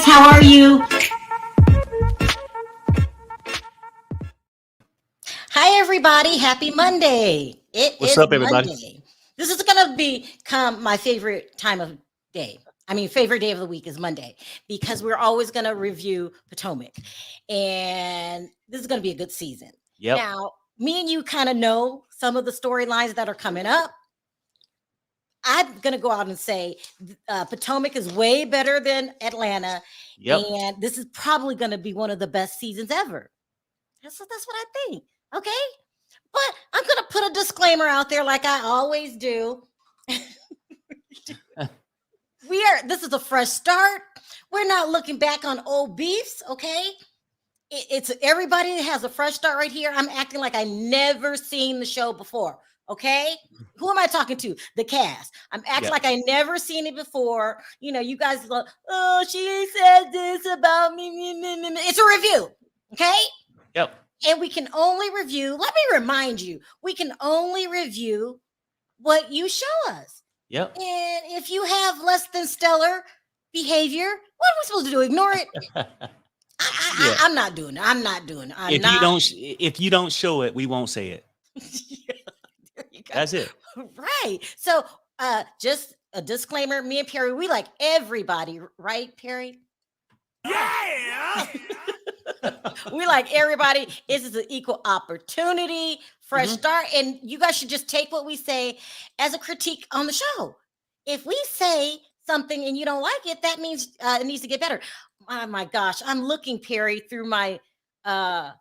guys. How are you? Hi, everybody. Happy Monday. It What's is up, everybody? Monday. This is going to become my favorite time of day. Favorite day of the week is Monday because we're always going to review Potomac. And this is going to be a good season. Yep. Now, me and you kind of know some of the storylines that are coming up. I'm going to go out and say Potomac is way better than Atlanta. Yep. And this is probably going to be one of the best seasons ever. That's what I think. Okay. But I'm going to put a disclaimer out there like I always do. This is a fresh start. We're not looking back on old beefs, okay? It's everybody has a fresh start right here. I'm acting like I never seen the show before, okay? Who am I talking to? The cast. I'm acting like I never seen it before. You know, you guys go, oh, she said this about me. It's a review, okay? Yep. And we can only review, let me remind you, we can only review what you show us. Yep. And if you have less than stellar behavior, what are we supposed to do? Ignore it? I'm not doing it. If you don't show it, we won't say it. That's it. Right. So just a disclaimer, me and Perry, we like everybody, right, Perry? Yeah. We like everybody. This is an equal opportunity, fresh start. And you guys should just take what we say as a critique on the show. If we say something and you don't like it, that means it needs to get better. Oh my gosh. I'm looking, Perry, through my the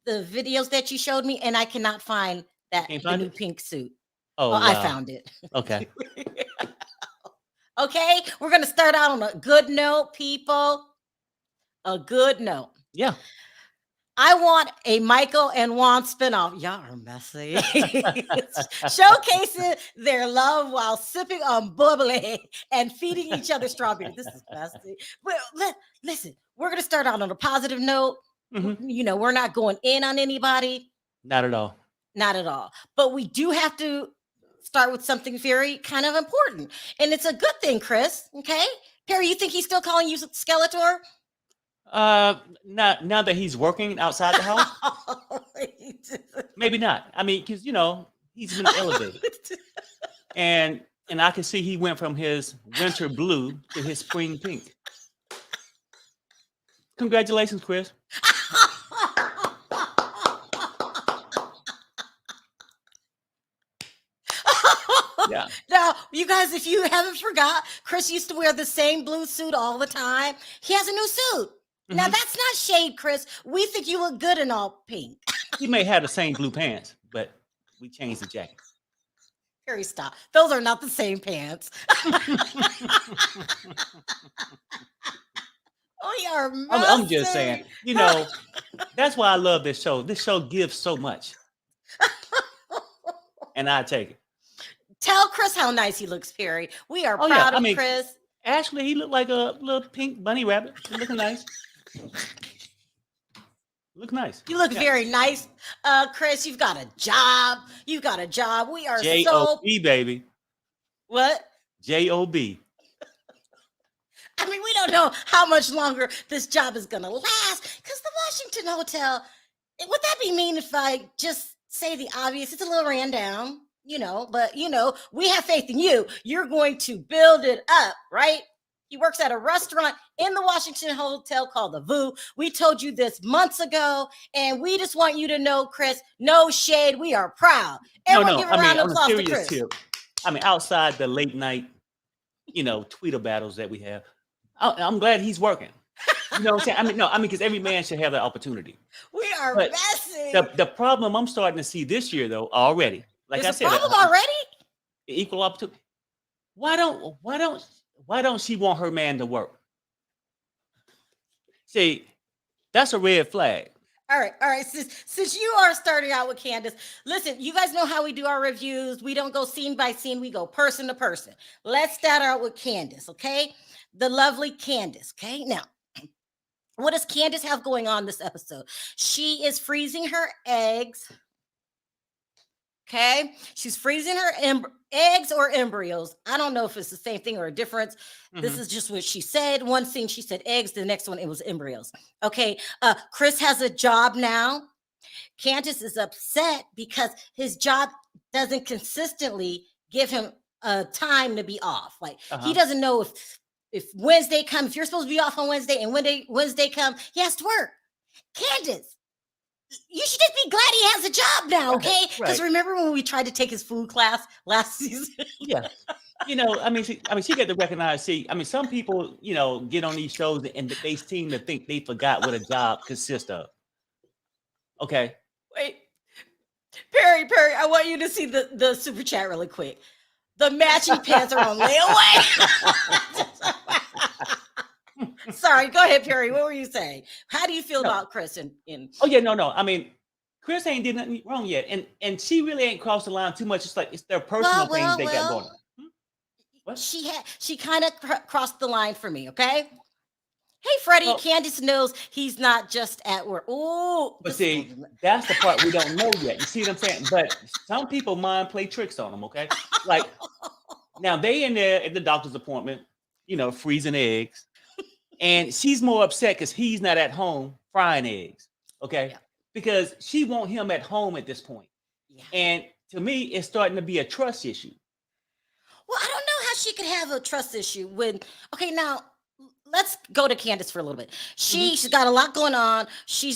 videos that you showed me, and I cannot find the new pink suit. Oh, wow. I found it. Okay. Okay. We're gonna start out on a good note, people. A good note. Yeah. I want a Michael and Juan spinoff. Y'all are messy. Showcasing their love while sipping on bubbly and feeding each other strawberries. This is messy. But listen, we're going to start out on a positive note. You know, we're not going in on anybody. Not at all. Not at all. But we do have to start with something very kind of important. And it's a good thing, Chris. Okay? Perry, you think he's still calling you Skeletor? Now that he's working outside the house, maybe not. I mean, because he's been elevated, and I can see he went from his winter blue to his spring pink. Congratulations, Chris. Yeah. Now, you guys, if you haven't forgot, Chris used to wear the same blue suit all the time. He has a new suit. Now, that's not shade, Chris. We think you look good in all pink. He may have the same blue pants, but we changed the jacket. Harry, stop. Those are not the same pants. We are I'm just saying, that's why I love this show. This show gives so much. And I take it. Tell Chris how nice he looks, Perry. We are proud of Chris. Actually, he looked like a little pink bunny rabbit. He's looking nice. Look nice. You look very nice, Chris. You've got a job. You got a job. We are J-O-B, baby. What? J-O-B. We don't know how much longer this job is gonna last because the Washington Hotel. Would that be mean if I just say the obvious? It's a little ran down, but we have faith in you. You're going to build it up, right? He works at a restaurant in the Washington Hotel called the Voo. We told you this months ago, and we just want you to know, Chris, no shade. We are proud. Everyone give a round of applause to Chris. Tip, outside the late night, Twitter battles that we have, I'm glad he's working. You know what I'm saying? Because every man should have that opportunity. We are messy. The problem I'm starting to see this year, though, already. Like There's I said, problem already? Equal opportunity. Why don't she want her man to work? See, that's a red flag. All right. Since you are starting out with Candace, listen, you guys know how we do our reviews. We don't go scene by scene. We go person to person. Let's start out with Candace, okay? The lovely Candace, okay? Now, what does Candace have going on this episode? She is freezing her eggs Okay. She's freezing her eggs or embryos. I don't know if it's the same thing or a difference. This Hmm. is just what she said. One thing she said eggs, the next one it was embryos. Okay. Chris has a job now. Candace is upset because his job doesn't consistently give him a time to be off. Like he Uh-huh. doesn't know if Wednesday comes, if you're supposed to be off on Wednesday and Wednesday come, he has to work. Candace, you should just be glad he has a job now, Right. okay? Because Right. remember when we tried to take his food class last season? Yeah. She got to recognize. See, some people, get on these shows and they seem to think they forgot what a job consists of. Okay. Wait, Perry, I want you to see the super chat really quick. The matching pants are on layaway. Sorry, go ahead, Perry. What were you saying? How do you feel No. about Chris in Oh yeah, no. Chris ain't did nothing wrong yet, and she really ain't crossed the line too much. It's like it's their personal things they got going on. What? she kind of crossed the line for me, okay? Hey, Freddie, Well, Candace knows he's not just at work. Oh, but see, that's the part we don't know yet. You see what I'm saying? But some people mind play tricks on them. Okay, like now they in there at the doctor's appointment, freezing eggs, and she's more upset because he's not at home frying eggs. Okay, Yeah. because she want him at home at this point, Yeah. and to me, it's starting to be a trust issue. Well, I don't know how she could have a trust issue when. Okay, now let's go to Candace for a little bit. Mhm. She's got a lot going on. She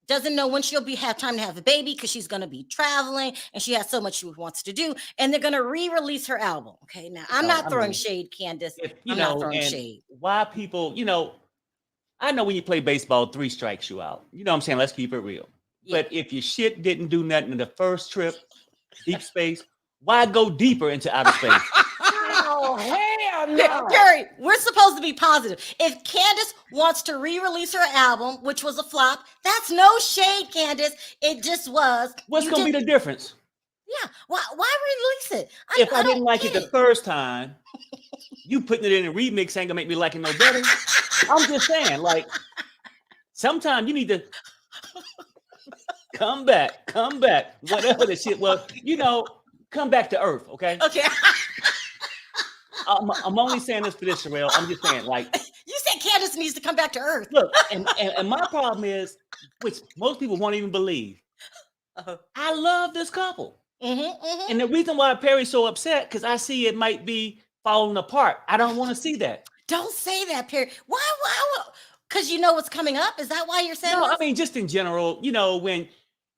doesn't know when she'll have time to have a baby because she's going to be traveling and she has so much she wants to do. And they're going to re-release her album. Okay, now I'm No, not throwing shade, Candace. if I'm not throwing and shade. why people, I know when you play baseball, 3 strikes you out. You know what I'm saying? Let's keep it real. Yeah. But if your shit didn't do nothing in the first trip, deep space, why go deeper into outer space? Oh, hell no. Perry, we're supposed to be positive. If Candace wants to re-release her album, which was a flop, that's no shade, Candace. It just was. What's going to be the difference? Yeah. Why release it? If I didn't don't like get it the first time, you putting it in a remix ain't gonna make me like it no better. I'm just saying, like, sometimes you need to come back, whatever the shit was, come back to earth, okay? Okay. I'm only saying this for this, Sharrell. I'm just saying, like, You said Candace needs to come back to earth. look, and my problem is, which most people won't even believe, Uh-huh. I love this couple. Mm-hmm. And the reason why Perry's so upset, because I see it might be falling apart. I don't want to see that. Don't say that, Perry. Why? Because you know what's coming up? Is that why you're saying No, this? I mean, just in general, when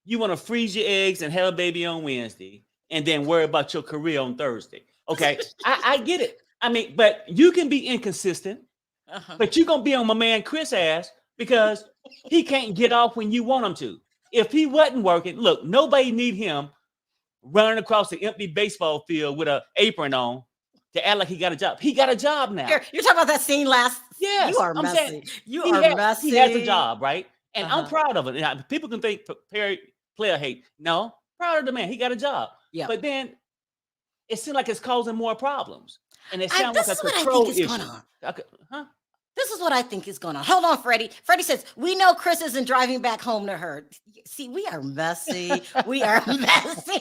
you want to freeze your eggs and have a baby on Wednesday and then worry about your career on Thursday. Okay. I get it. I mean, but you can be inconsistent, Uh-huh. but you're going to be on my man Chris' ass because he can't get off when you want him to. If he wasn't working, look, nobody need him running across the empty baseball field with an apron on to act like he got a job. He got a job now. You're talking about that scene last. Yes, You are I'm messy. saying You he are has, messy. He has a job, right? And I'm Uh-huh. proud of it. Now, people can think Perry player hate. No, proud of the man. He got a job. Yeah. But then it seems like it's causing more problems. And it sounds This like is a what I control think is issue. going on. Huh? This is what I think is going on. Hold on, Freddie. Freddie says, we know Chris isn't driving back home to her. See, we are messy. We are messy.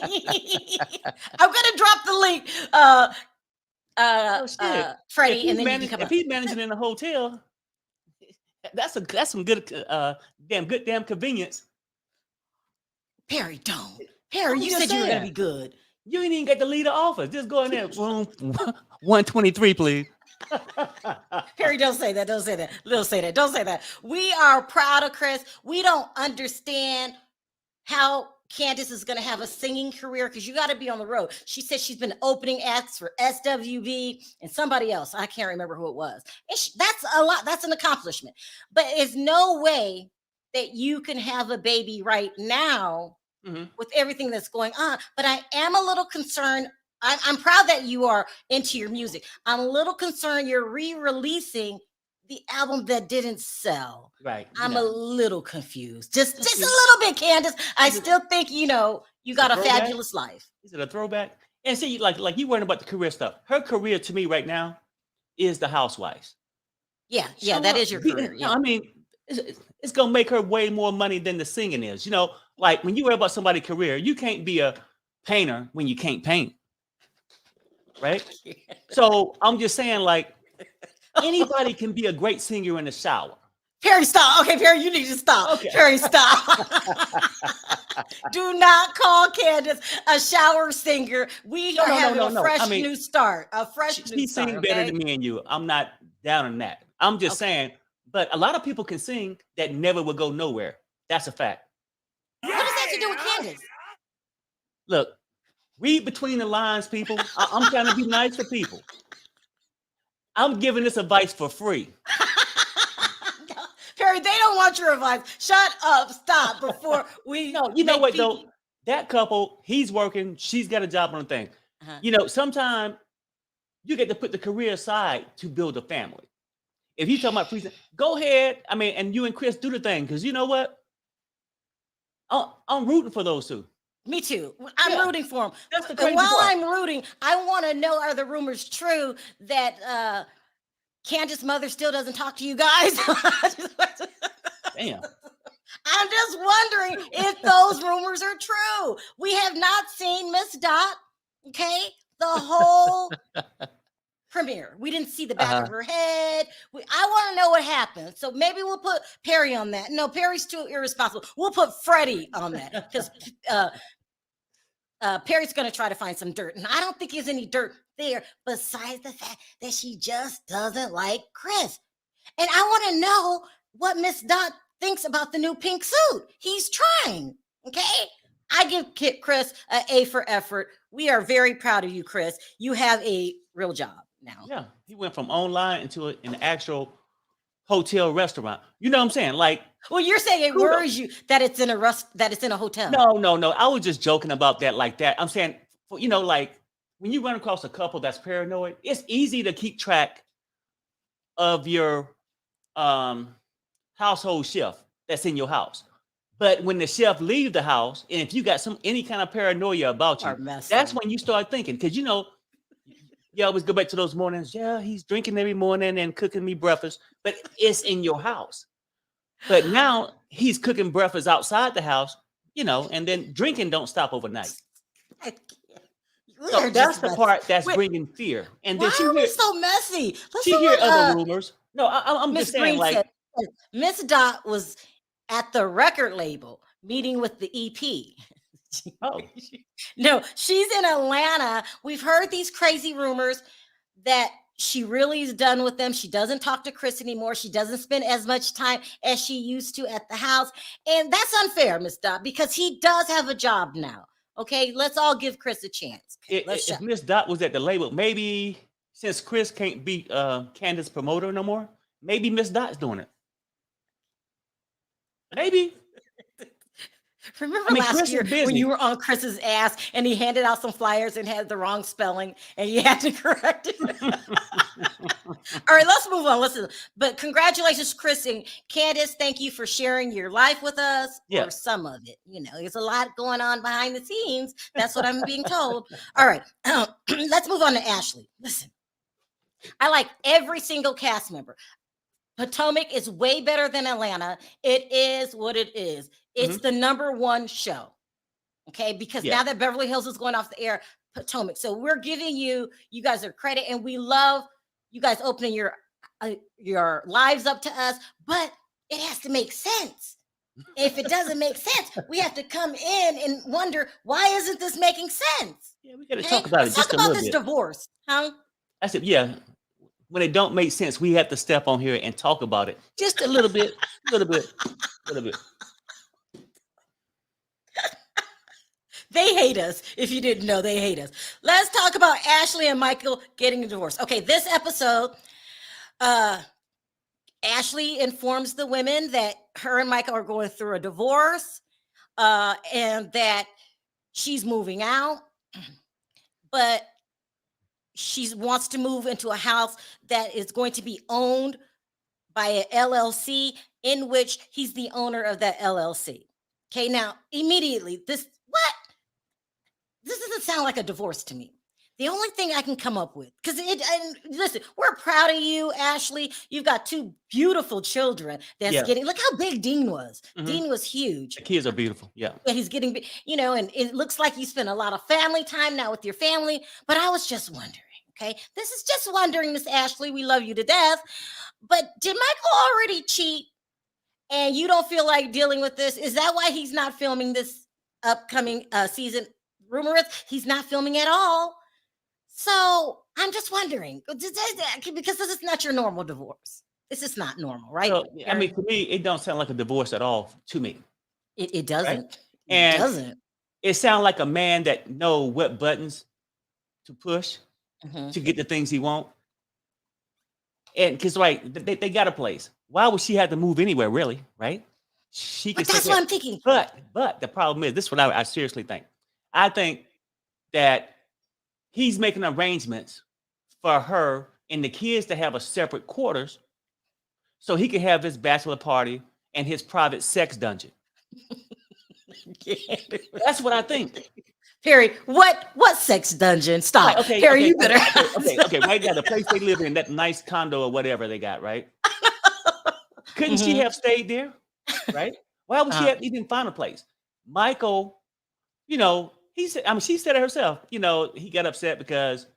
I'm going to drop the link, Shit. Freddie, and then you can come If up. he's managing in a hotel, that's some good damn convenience. Perry, don't. Perry, I'm you just said you were going to saying. be good. You ain't even get to lead the office. Just go in there. Room 123, please. Perry, don't say that. Don't say that. Don't say that. Don't say that. We are proud of Chris. We don't understand how Candace is going to have a singing career because you got to be on the road. She said she's been opening acts for SWV and somebody else. I can't remember who it was. That's a lot. That's an accomplishment. But it's no way that you can have a baby right now with everything that's going on. But I am a little concerned. I'm proud that you are into your music. I'm a little concerned you're re-releasing the album that didn't sell. Right. I'm a little confused. Just a little bit, Candace. I still think, you got a fabulous life. Is it a throwback? And see, like you worrying about the career stuff. Her career to me right now is the Housewives. Yeah, Show that up. is your career. Yeah. I mean, it's gonna make her way more money than the singing is. Like when you worry about somebody's career, you can't be a painter when you can't paint, right? So I'm just saying, like, anybody can be a great singer in the shower. Perry, stop. Okay, Perry, you need to stop. Okay. Perry, stop. Do not call Candace a shower singer. We are having a fresh new start. A fresh new start. She sings better than me and you. I'm not down on that. I'm just saying, but a lot of people can sing that never will go nowhere. That's a fact. What does that have to do with Candace? Look, read between the lines, people. I'm trying to be nice for people. I'm giving this advice for free. Perry, they don't want your advice. Shut up. Stop before we. No, you know what, though? That couple, he's working. She's got a job on the thing. You know, sometimes you get to put the career aside to build a family. If you talking about freezing, go ahead. I mean, and you and Chris do the thing, because you know what? I'm rooting for those two. Me too. I'm rooting for them. That's the crazy While part. I'm rooting, I want to know, are the rumors true that Candace's mother still doesn't talk to you guys? Damn. I'm just wondering if those rumors are true. We have not seen Miss Dot, okay? The whole premiere. We didn't see the back of her head. I want to know what happened. So maybe we'll put Perry on that. No, Perry's too irresponsible. We'll put Freddie on that because Perry's going to try to find some dirt. And I don't think there's any dirt there besides the fact that she just doesn't like Chris. And I want to know what Miss Dot thinks about the new pink suit. He's trying, okay? I give Chris an A for effort. We are very proud of you, Chris. You have a real job now. Yeah, he went from online into an actual hotel restaurant. You know what I'm saying? Like, well, you're saying it worries you that it's in a hotel. No. I was just joking about that like that. I'm saying, you know, like when you run across a couple that's paranoid, it's easy to keep track of your household chef that's in your house. But when the chef leaves the house, and if you got any kind of paranoia about you, that's when you start thinking, because you know, you always go back to those mornings. Yeah, he's drinking every morning and cooking me breakfast, but it's in your house. But now he's cooking breakfast outside the house, you know, and then drinking don't stop overnight. So that's the part that's bringing fear. And then why are we so messy? She hear other rumors. No, I'm just saying, like, Miss Dot was at the record label meeting with the EP. Oh. No, she's in Atlanta. We've heard these crazy rumors that she really is done with them. She doesn't talk to Chris anymore. She doesn't spend as much time as she used to at the house. And that's unfair, Miss Dot, because he does have a job now. Okay, let's all give Chris a chance. Okay, if Miss Dot was at the label, maybe since Chris can't be Candace's promoter no more, maybe Miss Dot's doing it. Maybe. Remember last year when you were on Chris's ass and he handed out some flyers and had the wrong spelling and you had to correct it? All right, let's move on. Listen, but congratulations, Chris and Candace. Thank you for sharing your life with us, or some of it. You know, there's a lot going on behind the scenes. That's what I'm being told. All right, let's move on to Ashley. Listen, I like every single cast member. Potomac is way better than Atlanta. It is what it is. It's the number one show. Okay, because now that Beverly Hills is going off the air, Potomac. So we're giving you guys are credit, and we love you guys opening your lives up to us, but it has to make sense. If it doesn't make sense, we have to come in and wonder, why isn't this making sense? Yeah, we got to talk about it. Let's talk about this divorce, huh? I said, yeah. When it don't make sense, we have to step on here and talk about it just a little bit, little bit. They hate us. If you didn't know, they hate us. Let's talk about Ashley and Michael getting a divorce. Okay, this episode, Ashley informs the women that her and Michael are going through a divorce, and that she's moving out, but she wants to move into a house that is going to be owned by an LLC in which he's the owner of that LLC. Okay, now immediately this doesn't sound like a divorce to me. The only thing I can come up with, because and listen, we're proud of you, Ashley. You've got 2 beautiful children that's Yeah. getting, look how big Dean was. Mhm. Dean was huge. The kids are beautiful. Yeah. Yeah, he's getting, and it looks like you spend a lot of family time now with your family. But I was just wondering, okay? This is just wondering, Miss Ashley. We love you to death. But did Michael already cheat and you don't feel like dealing with this? Is that why he's not filming this upcoming season? Rumor is he's not filming at all. So I'm just wondering, because this is not your normal divorce. This is not normal, right? So, I mean, to me, it don't sound like a divorce at all to me. It doesn't. And It doesn't. it sounds like a man that know what buttons to push Mhm. to get the things he want. And because they got a place. Why would she have to move anywhere, really? Right? She But could that's sit what there. I'm thinking. But the problem is, this is what I seriously think. I think that he's making arrangements for her and the kids to have a separate quarters so he can have his bachelor party and his private sex dungeon. That's what I think. Perry, what sex dungeon? Stop. Right, okay, Perry, okay, you better. okay. Right now, the place they live in, that nice condo or whatever they got, right? Couldn't she Mhm. have stayed there? Right? Why would she have even find a place? Michael, he said, I mean, she said it herself, he got upset because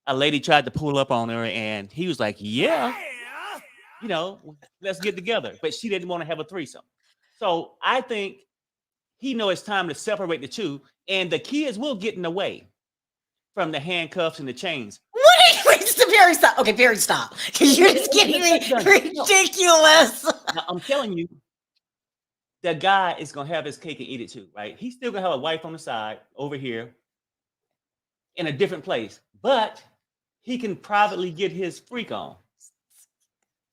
a lady tried to pull up on her and he was like, yeah, let's get together. But she didn't want to have a threesome. So I think he knows it's time to separate the two, and the kids will get in the way from the handcuffs and the chains. What is Perry, stop. Okay, Perry, stop. Because you're just getting ridiculous. Now, I'm telling you, the guy is going to have his cake and eat it too, right? He's still going to have a wife on the side over here in a different place, but he can privately get his freak on,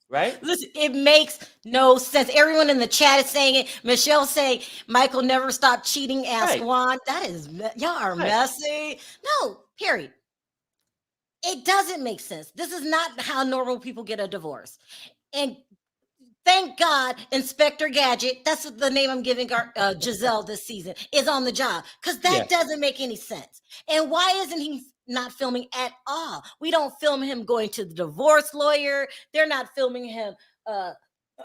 right? Listen, it makes no sense. Everyone in the chat is saying it. Michelle saying Michael never stopped cheating. Ask Right. Juan. That is, y'all are messy. No, Perry. It doesn't make sense. This is not how normal people get a divorce. And thank God, Inspector Gadget, that's the name I'm giving Giselle this season, is on the job. Because that doesn't make any sense. And why isn't he not filming at all? We don't film him going to the divorce lawyer. They're not filming him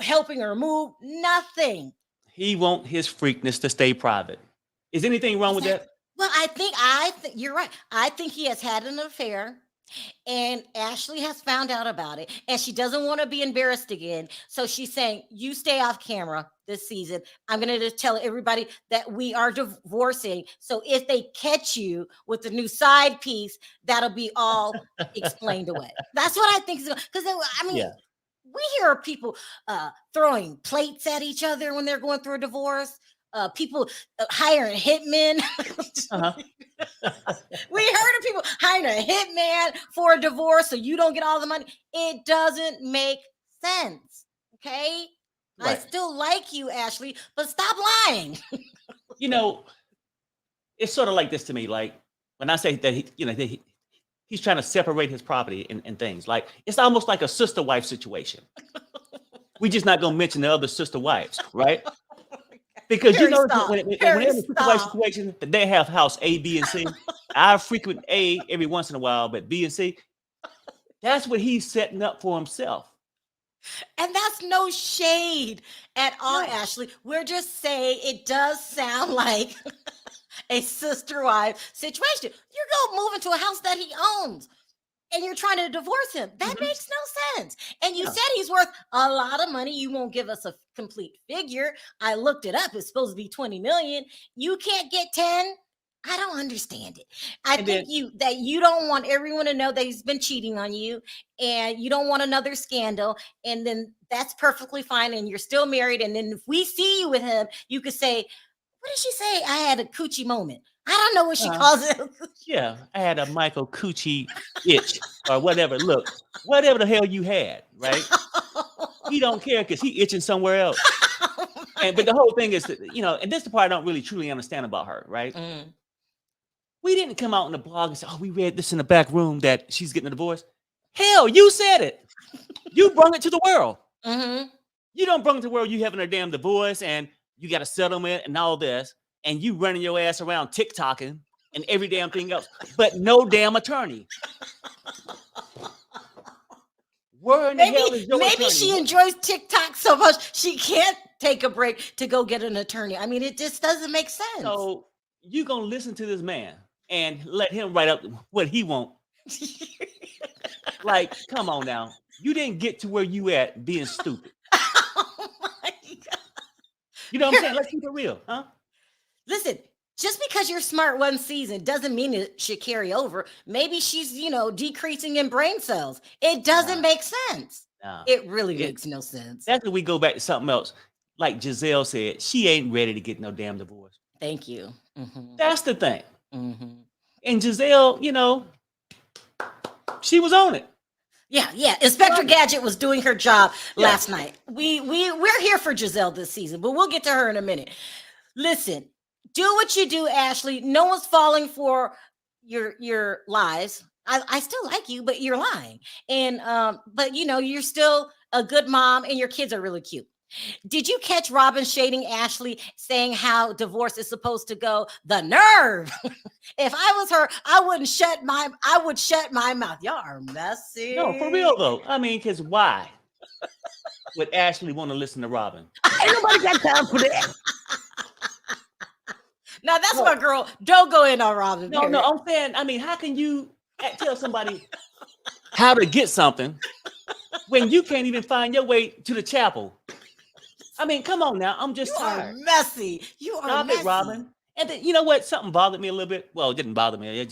helping her move. Nothing. He want his freakness to stay private. Is anything wrong with that? Well, I think you're right. I think he has had an affair. And Ashley has found out about it, and she doesn't want to be embarrassed again. So she's saying, you stay off camera this season. I'm going to just tell everybody that we are divorcing. So if they catch you with the new side piece, that'll be all explained away. That's what I think. Because, we hear people throwing plates at each other when they're going through a divorce. People hiring hitmen. We heard of people hiring a hitman for a divorce so you don't get all the money. It doesn't make sense. Okay? Right. I still like you, Ashley, but stop lying. It's sort of like this to me. Like when I say that he's trying to separate his property and things. Like it's almost like a sister wife situation. We just not gonna mention the other sister wives, right? Because when they're in a sister wife situation, they have house A, B, and C. I frequent A every once in a while, but B and C, that's what he's setting up for himself. And that's no shade at all, Ashley. We're just saying it does sound like a sister wife situation. You're going to move into a house that he owns and you're trying to divorce him. That makes no sense. And you said he's worth a lot of money. You won't give us a complete figure. I looked it up. It's supposed to be 20 million. You can't get 10. I don't understand it. I think you don't want everyone to know that he's been cheating on you and you don't want another scandal. And then that's perfectly fine. And you're still married. And then if we see you with him, you could say, what did she say? I had a coochie moment. I don't know what she calls it. Yeah, I had a Michael Coochie itch or whatever. Look, whatever the hell you had, right? He don't care because he itching somewhere else. But the whole thing is that, and this is the part I don't really truly understand about her, right? We didn't come out in the blog and say, oh, we read this in the back room that she's getting a divorce. Hell, you said it. You brought it to the world. You don't bring it to the world you having a damn divorce and you got a settlement and all this, and you running your ass around TikToking and every damn thing else, but no damn attorney. Where in the hell is your Maybe attorney? she enjoys TikTok so much she can't take a break to go get an attorney. I mean, it just doesn't make sense. So you gonna listen to this man and let him write up what he want? Like, come on now. You didn't get to where you at being stupid. Oh my God. You know what I'm saying? Let's keep it real, huh? Listen, just because you're smart one season doesn't mean it should carry over. Maybe she's, decreasing in brain cells. It doesn't make sense. It really makes no sense. That's when we go back to something else. Like Giselle said, she ain't ready to get no damn divorce. Thank you. Mm-hmm. That's the thing. Mm-hmm. And Giselle, she was on it. Yeah. Inspector Gadget was doing her job last night. We're here for Giselle this season, but we'll get to her in a minute. Listen, do what you do, Ashley. No one's falling for your lies. I still like you, but you're lying. And but you're still a good mom, and your kids are really cute. Did you catch Robin shading Ashley, saying how divorce is supposed to go? The nerve! If I was her, I would shut my mouth. Y'all are messy. No, for real though. I mean, because why would Ashley want to listen to Robin? Ain't nobody got time for that. Now that's my girl. Don't go in on Robin. No, I'm saying, I mean, how can you tell somebody how to get something when you can't even find your way to the chapel? I mean, come on now. I'm just tired. Messy. You are Stop messy. it, Robin. And then, you know what? Something bothered me a little bit. Well, it didn't bother me.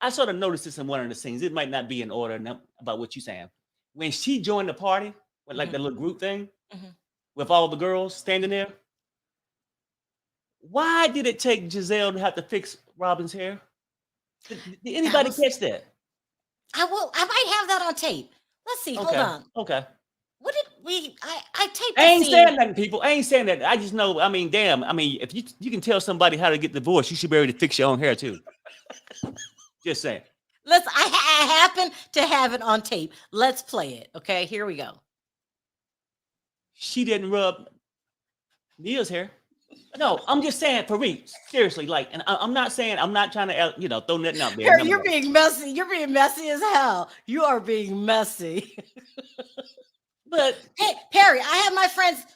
I sort of noticed this in one of the scenes. It might not be in order about what you're saying. When she joined the party, with like the little group thing, with all the girls standing there, why did it take Giselle to have to fix Robin's hair? Did anybody catch that? I might have that on tape. Let's see. Hold on. Okay. What did we? I taped. I ain't saying nothing, people. I ain't saying that. I just know. I mean, damn. I mean, if you can tell somebody how to get divorced, you should be able to fix your own hair too. Just saying. I happen to have it on tape. Let's play it. Okay, here we go. She didn't rub Nia's hair. No, I'm just saying, for real, seriously, like, and I'm not saying, I'm not trying to, throw nothing out there. You're being messy. You're being messy as hell. You are being messy. But hey, Perry, I have my friends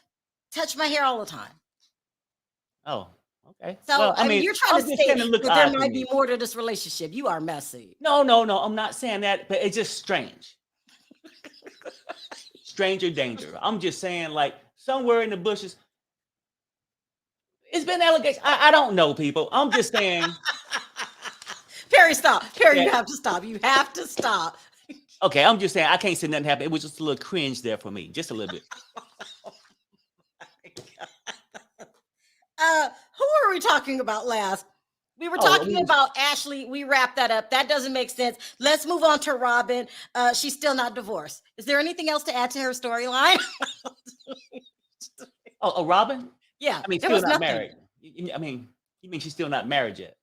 touch my hair all the time. Oh, okay. So well, I mean, you're trying to say that there might be more to this relationship. You are messy. No. I'm not saying that, but it's just strange. Stranger danger. I'm just saying, like, somewhere in the bushes. It's been allegations. I don't know, people. I'm just saying. Perry, stop. Perry, you have to stop. You have to stop. Okay, I'm just saying I can't say nothing happened. It was just a little cringe there for me, just a little bit. Who were we talking about last? We were talking about Ashley. We wrapped that up. That doesn't make sense. Let's move on to Robin. She's still not divorced. Is there anything else to add to her storyline? Robin? Yeah. I mean, still not married. I mean, you mean she's still not married yet?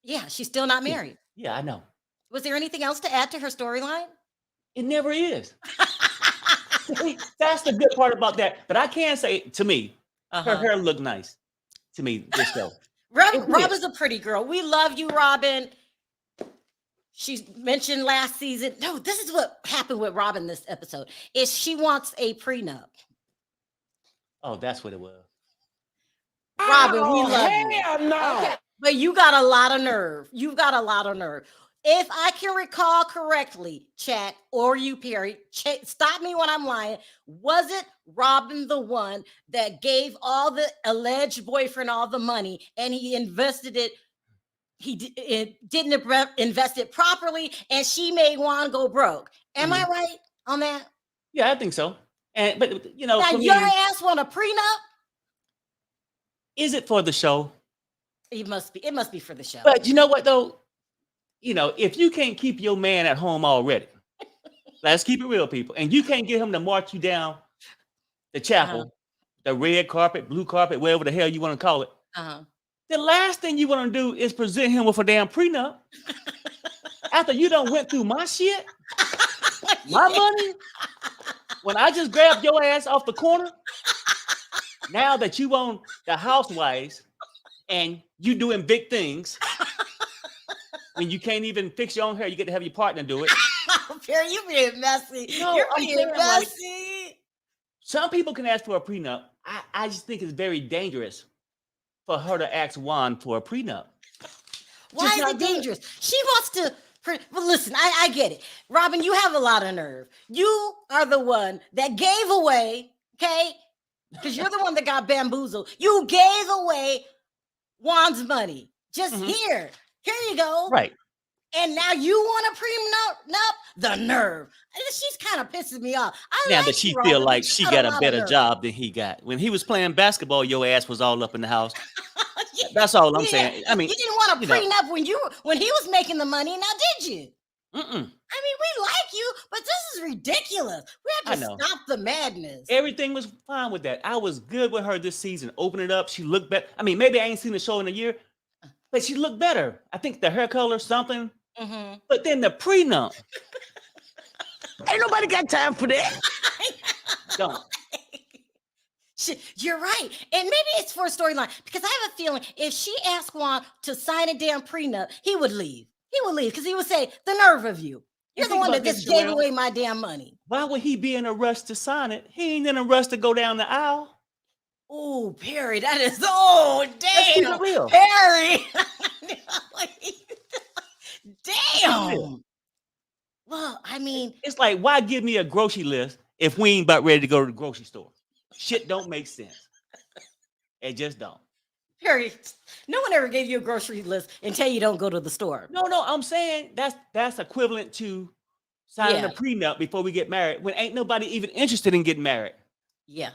Yeah, she's still not married. Yeah, I know. Was there anything else to add to her storyline? It never is. That's the good part about that. But I can say, to me, her hair looked nice. To me, this show. Robin's a pretty girl. We love you, Robin. She mentioned last season. No, this is what happened with Robin this episode. Is she wants a prenup. Oh, that's what it was. Robin, we love you. No. Okay. But you got a lot of nerve. You've got a lot of nerve. If I can recall correctly, chat, or you, Perry, stop me when I'm lying. Was it Robin the one that gave all the alleged boyfriend all the money and he invested it? He didn't invest it properly, and she made Juan go broke. Am I right on that? Yeah, I think so. But now your ass want a prenup? Is it for the show? It must be. It must be for the show. But you know what though? If you can't keep your man at home already, let's keep it real, people. And you can't get him to march you down the chapel, the red carpet, blue carpet, whatever the hell you want to call it. The last thing you want to do is present him with a damn prenup after you done went through my shit, my money. When I just grabbed your ass off the corner, now that you own the Housewives and you doing big things, when you can't even fix your own hair, you get to have your partner do it. Perry, you being messy. No, You're I'm being saying, like, messy. some people can ask for a prenup. I just think it's very dangerous for her to ask Juan for a prenup. Why Just is not it good. dangerous? She wants to. Well, listen, I get it. Robin, you have a lot of nerve. You are the one that gave away, okay? Because you're the one that got bamboozled. You gave away Juan's money. Just Mhm. here you go. Right. And now you want a prenup? The nerve. She's kind of pissing me off. Now like that she you, feel Robin, like but she you got a a lot of better nerve. job than he got. When he was playing basketball, your ass was all up in the house. Yeah, That's all I'm yeah. saying. I mean, You didn't want a you know. prenup when he was making the money. Now did you? Mm-mm. I mean, we like you, but this is ridiculous. We I have to know. stop the madness. Everything was fine with that. I was good with her this season. Open it up. She looked better. I mean, maybe I ain't seen the show in a year, but she looked better. I think the hair color, something. Mm-hmm. But then the prenup. Ain't nobody got time for that. Don't. You're right. And maybe it's for a storyline because I have a feeling if she asked Juan to sign a damn prenup, he would leave. He would leave because he would say, the nerve of you. You're the think one about that this, just gave Sharrell. away my damn money. Why would he be in a rush to sign it? He ain't in a rush to go down the aisle. Oh, Perry, that is, oh, Let's keep damn. it real. Perry. Keep it real. Damn. Well, I mean, It's like, why give me a grocery list if we ain't about ready to go to the grocery store? Shit don't make sense. It just don't. Perry, no one ever gave you a grocery list and tell you don't go to the store. No, I'm saying that's equivalent to signing a prenup before we get married when ain't nobody even interested in getting married. Yeah.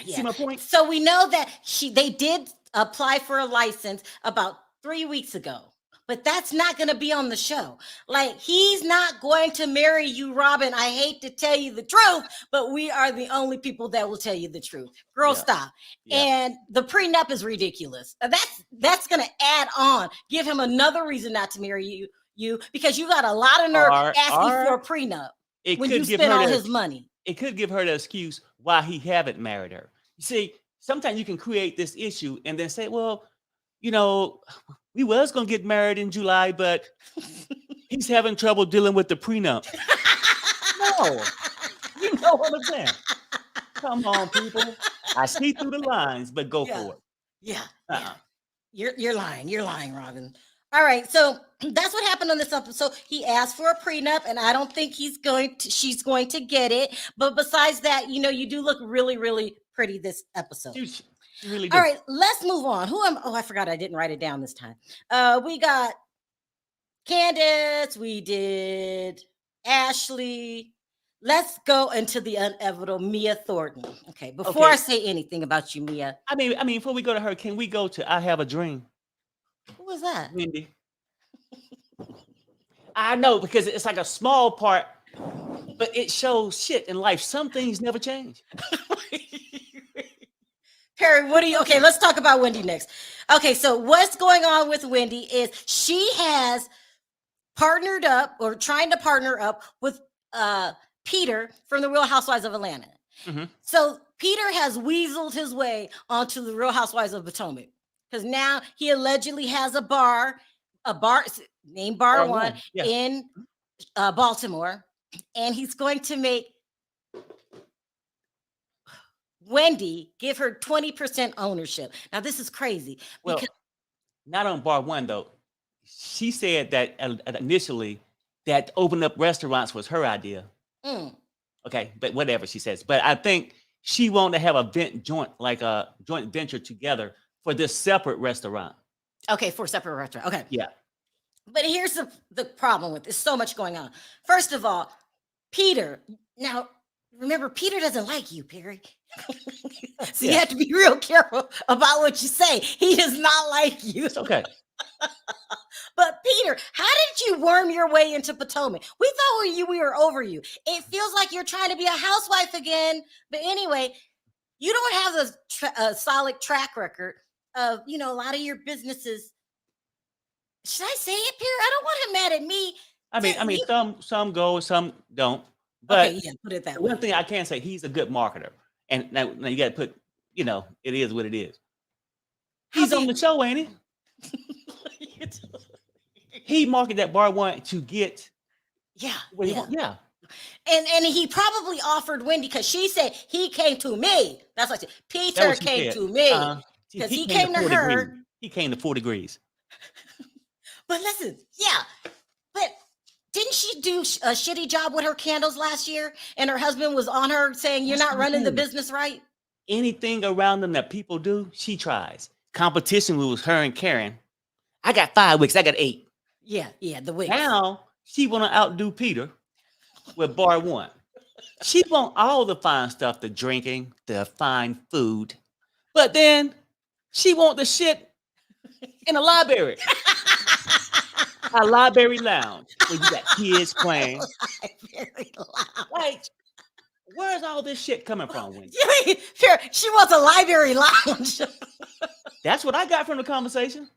See my point? So we know that they did apply for a license about 3 weeks ago, but that's not going to be on the show. Like, he's not going to marry you, Robin. I hate to tell you the truth, but we are the only people that will tell you the truth. Girl, stop. Yeah. And the prenup is ridiculous. That's going to add on, give him another reason not to marry you because you got a lot of nerve asking for a prenup when you spend all his money. It could give her the excuse why he haven't married her. You see, sometimes you can create this issue and then say, well, you know, we was going to get married in July, but he's having trouble dealing with the prenup. No, you know what I'm saying? Come on, people. I see through the lines, but go for it. Yeah. You're lying. You're lying, Robin. All right. So that's what happened on this episode. He asked for a prenup, and I don't think she's going to get it. But besides that, you do look really, really pretty this episode. You really do. All right, let's move on. I forgot I didn't write it down this time. We got Candace, we did Ashley. Let's go into the inevitable Mia Thornton. Okay, before I say anything about you, Mia. I mean, before we go to her, can we go to I Have a Dream? Who was that? Wendy. I know, because it's like a small part, but it shows shit in life. Some things never change. Perry, okay, let's talk about Wendy next. Okay, so what's going on with Wendy is she has partnered up or trying to partner up with Peter from the Real Housewives of Atlanta. Mm-hmm. So Peter has weaseled his way onto the Real Housewives of Potomac because now he allegedly has a bar named Bar One in Baltimore, and he's going to make Wendy give her 20% ownership. Now this is crazy. Well, not on Bar One though. She said that initially that open up restaurants was her idea. Okay, but whatever she says. But I think she wanted to have a joint venture together for this separate restaurant. Okay, for a separate restaurant. Okay. Yeah. But here's the problem with this. So much going on. First of all, Peter. Now, remember, Peter doesn't like you, Perry. So you have to be real careful about what you say. He does not like you. It's okay. But Peter, how did you worm your way into Potomac? We thought we were over you. It feels like you're trying to be a housewife again. But anyway, you don't have a solid track record of, a lot of your businesses. Should I say it, Peter? I don't want him mad at me. I mean, some go, some don't. But okay, put it that one way. thing I can say, he's a good marketer. And now you got to put, it is what it is. He's on the show, ain't he? He marketed that bar one to get Yeah, what he yeah. want. Yeah. And he probably offered Wendy because she said he came to me. That's what she said. That Peter what she came said. to me He because he came to came to 4 degrees. her. He came to 4 degrees. But listen, yeah, but didn't she do a shitty job with her candles last year? And her husband was on her saying, "You're That's not my running the thing. business right." Anything around them that people do, she tries. Competition was her and Karen. I got 5 weeks. I got 8. Yeah, the wigs. Now she want to outdo Peter with bar one. She want all the fine stuff, the drinking, the fine food, but then she want the shit in a library, a library lounge where you got kids playing. Very loud. Like, where's all this shit coming from, Wendy? Sure, she wants a library lounge. That's what I got from the conversation.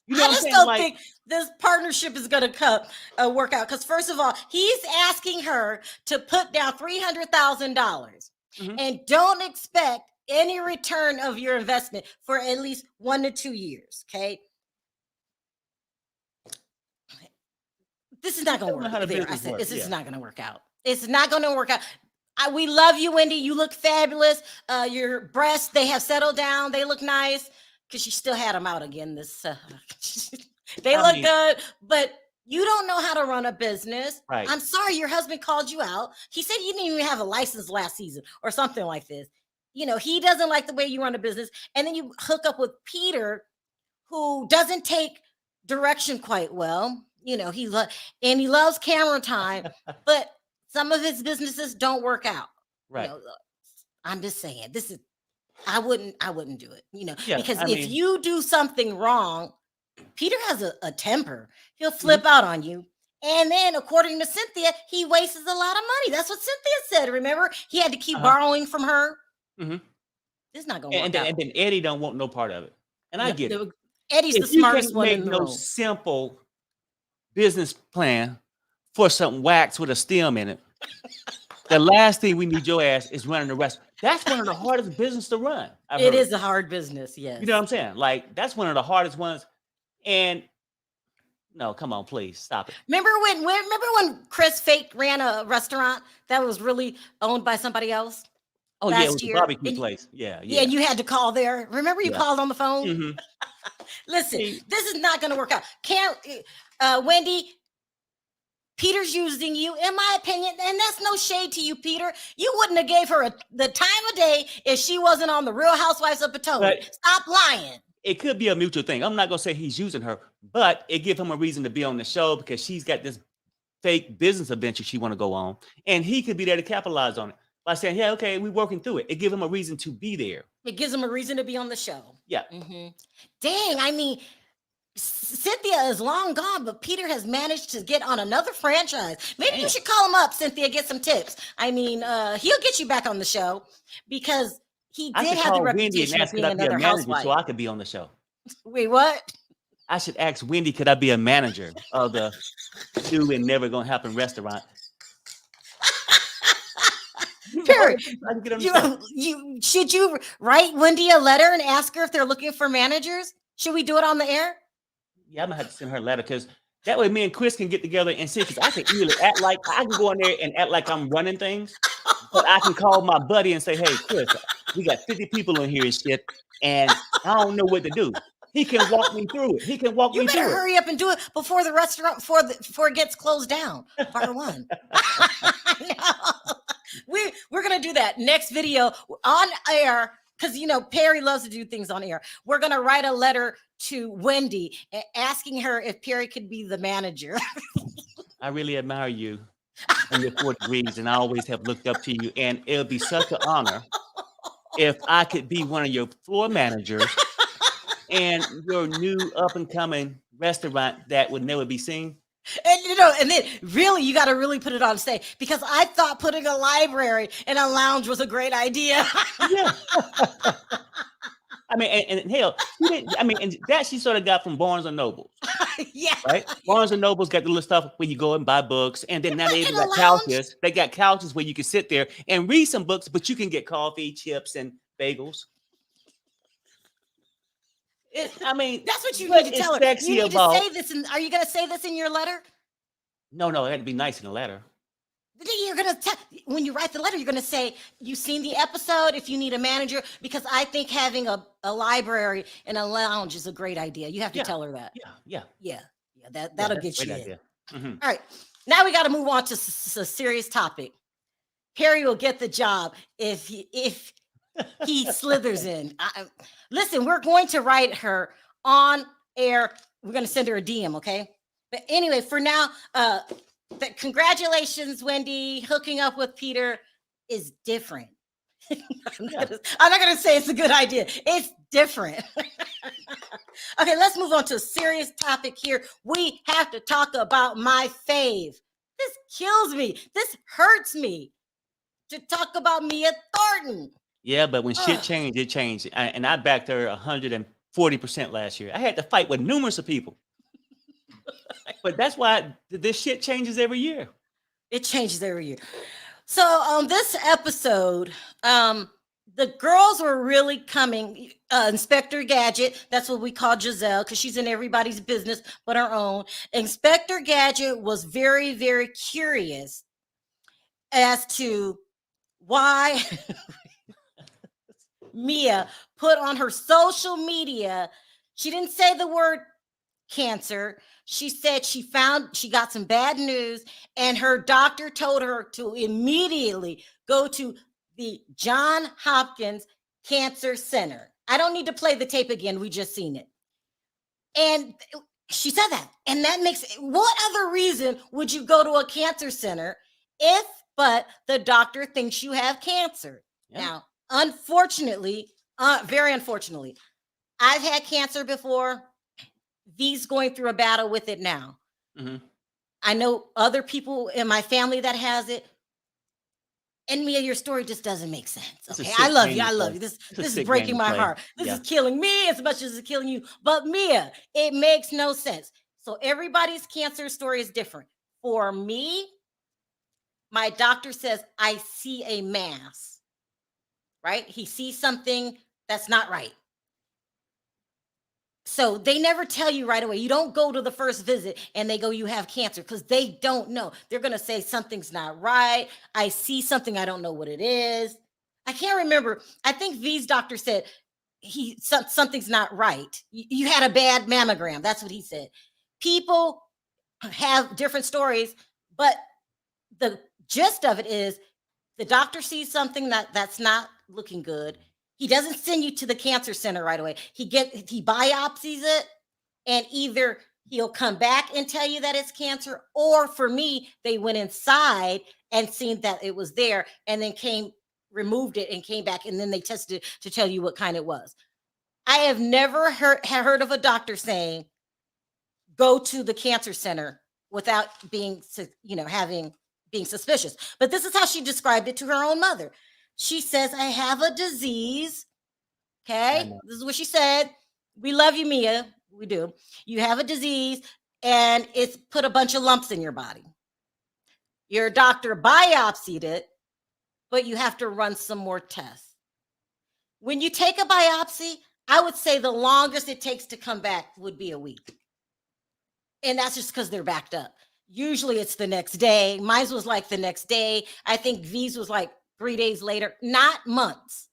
You know I what I'm just saying? don't Like, think this partnership is going to work out. Because first of all, he's asking her to put down $300,000 and don't expect any return of your investment for at least 1 to 2 years. Okay, this is not going to work. I said this is not going to work out. It's not going to work out. We love you, Wendy. You look fabulous. Your breasts, they have settled down. They look nice. Because she still had them out again. They look good, but you don't know how to run a business. Right. I'm sorry, your husband called you out. He said you didn't even have a license last season or something like this. You know, he doesn't like the way you run a business. And then you hook up with Peter, who doesn't take direction quite well. You know, he loves camera time, but some of his businesses don't work out. right. You know, I'm just saying, I wouldn't do it, you know, Yeah, because I if mean- you do something wrong, Peter has a temper. He'll flip out on you. And then, according to Cynthia, he wastes a lot of money. That's what Cynthia said. Remember, he had to keep borrowing from her. Mhm. It's not going to work And out. then Eddie don't want no part of it. And I get it. Eddie's the If you smartest can one make in the no room. simple business plan for some wax with a stem in it, the last thing we need your ass is running the rest. That's one of the hardest business to run. It is a hard business, yes. You know what I'm saying? Like, that's one of the hardest ones. And no, come on, please stop it. Remember when Chris Fake ran a restaurant that was really owned by somebody else? Oh, yeah, it was last a year? barbecue And- place. Yeah. Yeah, and you had to call there. Remember you Yeah. called on the phone? Mhm. Listen, See- this is not going to work out. Wendy, Peter's using you, in my opinion, and that's no shade to you, Peter. You wouldn't have gave her the time of day if she wasn't on the Real Housewives of Potomac. But- Stop lying. It could be a mutual thing. I'm not gonna say he's using her, but it gives him a reason to be on the show because she's got this fake business adventure she want to go on, and he could be there to capitalize on it by saying, "Yeah, okay, we're working through it." It gives him a reason to be there. It gives him a reason to be on the show. Yeah. Dang, I mean, Cynthia is long gone, but Peter has managed to get on another franchise. Maybe you Damn. should call him up, Cynthia, get some tips. I mean, he'll get you back on the show because he I did should have the call Wendy reputation and of ask could being I be a another manager housewife. so I could be on the show. Wait, what? I should ask Wendy, could I be a manager of the new and never gonna happen restaurant? Period. I can get on the show. Should you write Wendy a letter and ask her if they're looking for managers? Should we do it on the air? Yeah, I'm gonna have to send her a letter because that way me and Chris can get together and see. Because I can easily act like I can go in there and act like I'm running things, but I can call my buddy and say, "Hey, Chris, we got 50 people in here and shit, and I don't know what to do." He can walk me through it. He can walk You me better through it. hurry up and do it before the restaurant before it gets closed down. Part one. We're gonna do that next video on air because Perry loves to do things on air. We're gonna write a letter to Wendy asking her if Perry could be the manager. I really admire you and your 4 degrees, and I always have looked up to you. And it would be such an honor if I could be one of your floor managers and your new up and coming restaurant that would never be seen. And then really, you got to really put it on stage because I thought putting a library in a lounge was a great idea. Yeah. I mean, and hell, she didn't, I mean, and that she sort of got from Barnes and Noble, Yeah. right? Barnes and Noble's got the little stuff where you go and buy books, and then now they In even a got lounge? couches. They got couches where you can sit there and read some books, but you can get coffee, chips, and bagels. I mean, That's what you what need to is tell her. sexy You need to about? say this. Are you going to say this in your letter? No, it had to be nice in the letter. You're going to when you write the letter, you're going to say, you've seen the episode if you need a manager, because I think having a library and a lounge is a great idea. You have to tell her that. Yeah. That'll get you idea. in. All right. Now we got to move on to a serious topic. Harry will get the job if he slithers in. Listen, we're going to write her on air. We're going to send her a DM, okay? But anyway, for now, congratulations, Wendy. Hooking up with Peter is different. I'm not going to say it's a good idea. It's different. Okay, let's move on to a serious topic here. We have to talk about my fave. This kills me. This hurts me to talk about Mia Thornton. Yeah, but when shit changed, it changed. And I backed her 140% last year. I had to fight with numerous of people. But that's why this shit changes every year. It changes every year. So on this episode, the girls were really coming. Inspector Gadget, that's what we call Giselle, because she's in everybody's business but her own. Inspector Gadget was very, very curious as to why Mia put on her social media. She didn't say the word cancer. She said she got some bad news, and her doctor told her to immediately go to the Johns Hopkins Cancer Center. I don't need to play the tape again. We just seen it. And she said that. And that makes, what other reason would you go to a cancer center but the doctor thinks you have cancer? Yeah. Now, unfortunately, very unfortunately, I've had cancer before. V's going through a battle with it now. Mm-hmm. I know other people in my family that has it. And Mia, your story just doesn't make sense. Okay, I love you. I love you. This is breaking my heart. This is killing me as much as it's killing you. But Mia, it makes no sense. So everybody's cancer story is different. For me, my doctor says I see a mass, right? He sees something that's not right. So they never tell you right away. You don't go to the first visit and they go, you have cancer, because they don't know. They're going to say something's not right. I see something. I don't know what it is. I can't remember. I think V's doctor said something's not right. You had a bad mammogram. That's what he said. People have different stories, but the gist of it is the doctor sees something that's not looking good. He doesn't send you to the cancer center right away. He biopsies it, and either he'll come back and tell you that it's cancer, or for me, they went inside and seen that it was there, and then removed it and came back, and then they tested it to tell you what kind it was. I have never heard of a doctor saying, go to the cancer center without being suspicious. But this is how she described it to her own mother. She says, I have a disease. Okay. This is what she said. We love you, Mia. We do. You have a disease, and it's put a bunch of lumps in your body. Your doctor biopsied it, but you have to run some more tests. When you take a biopsy, I would say the longest it takes to come back would be a week. And that's just because they're backed up. Usually it's the next day. Mine was like the next day. I think V's was like 3 days later, not months.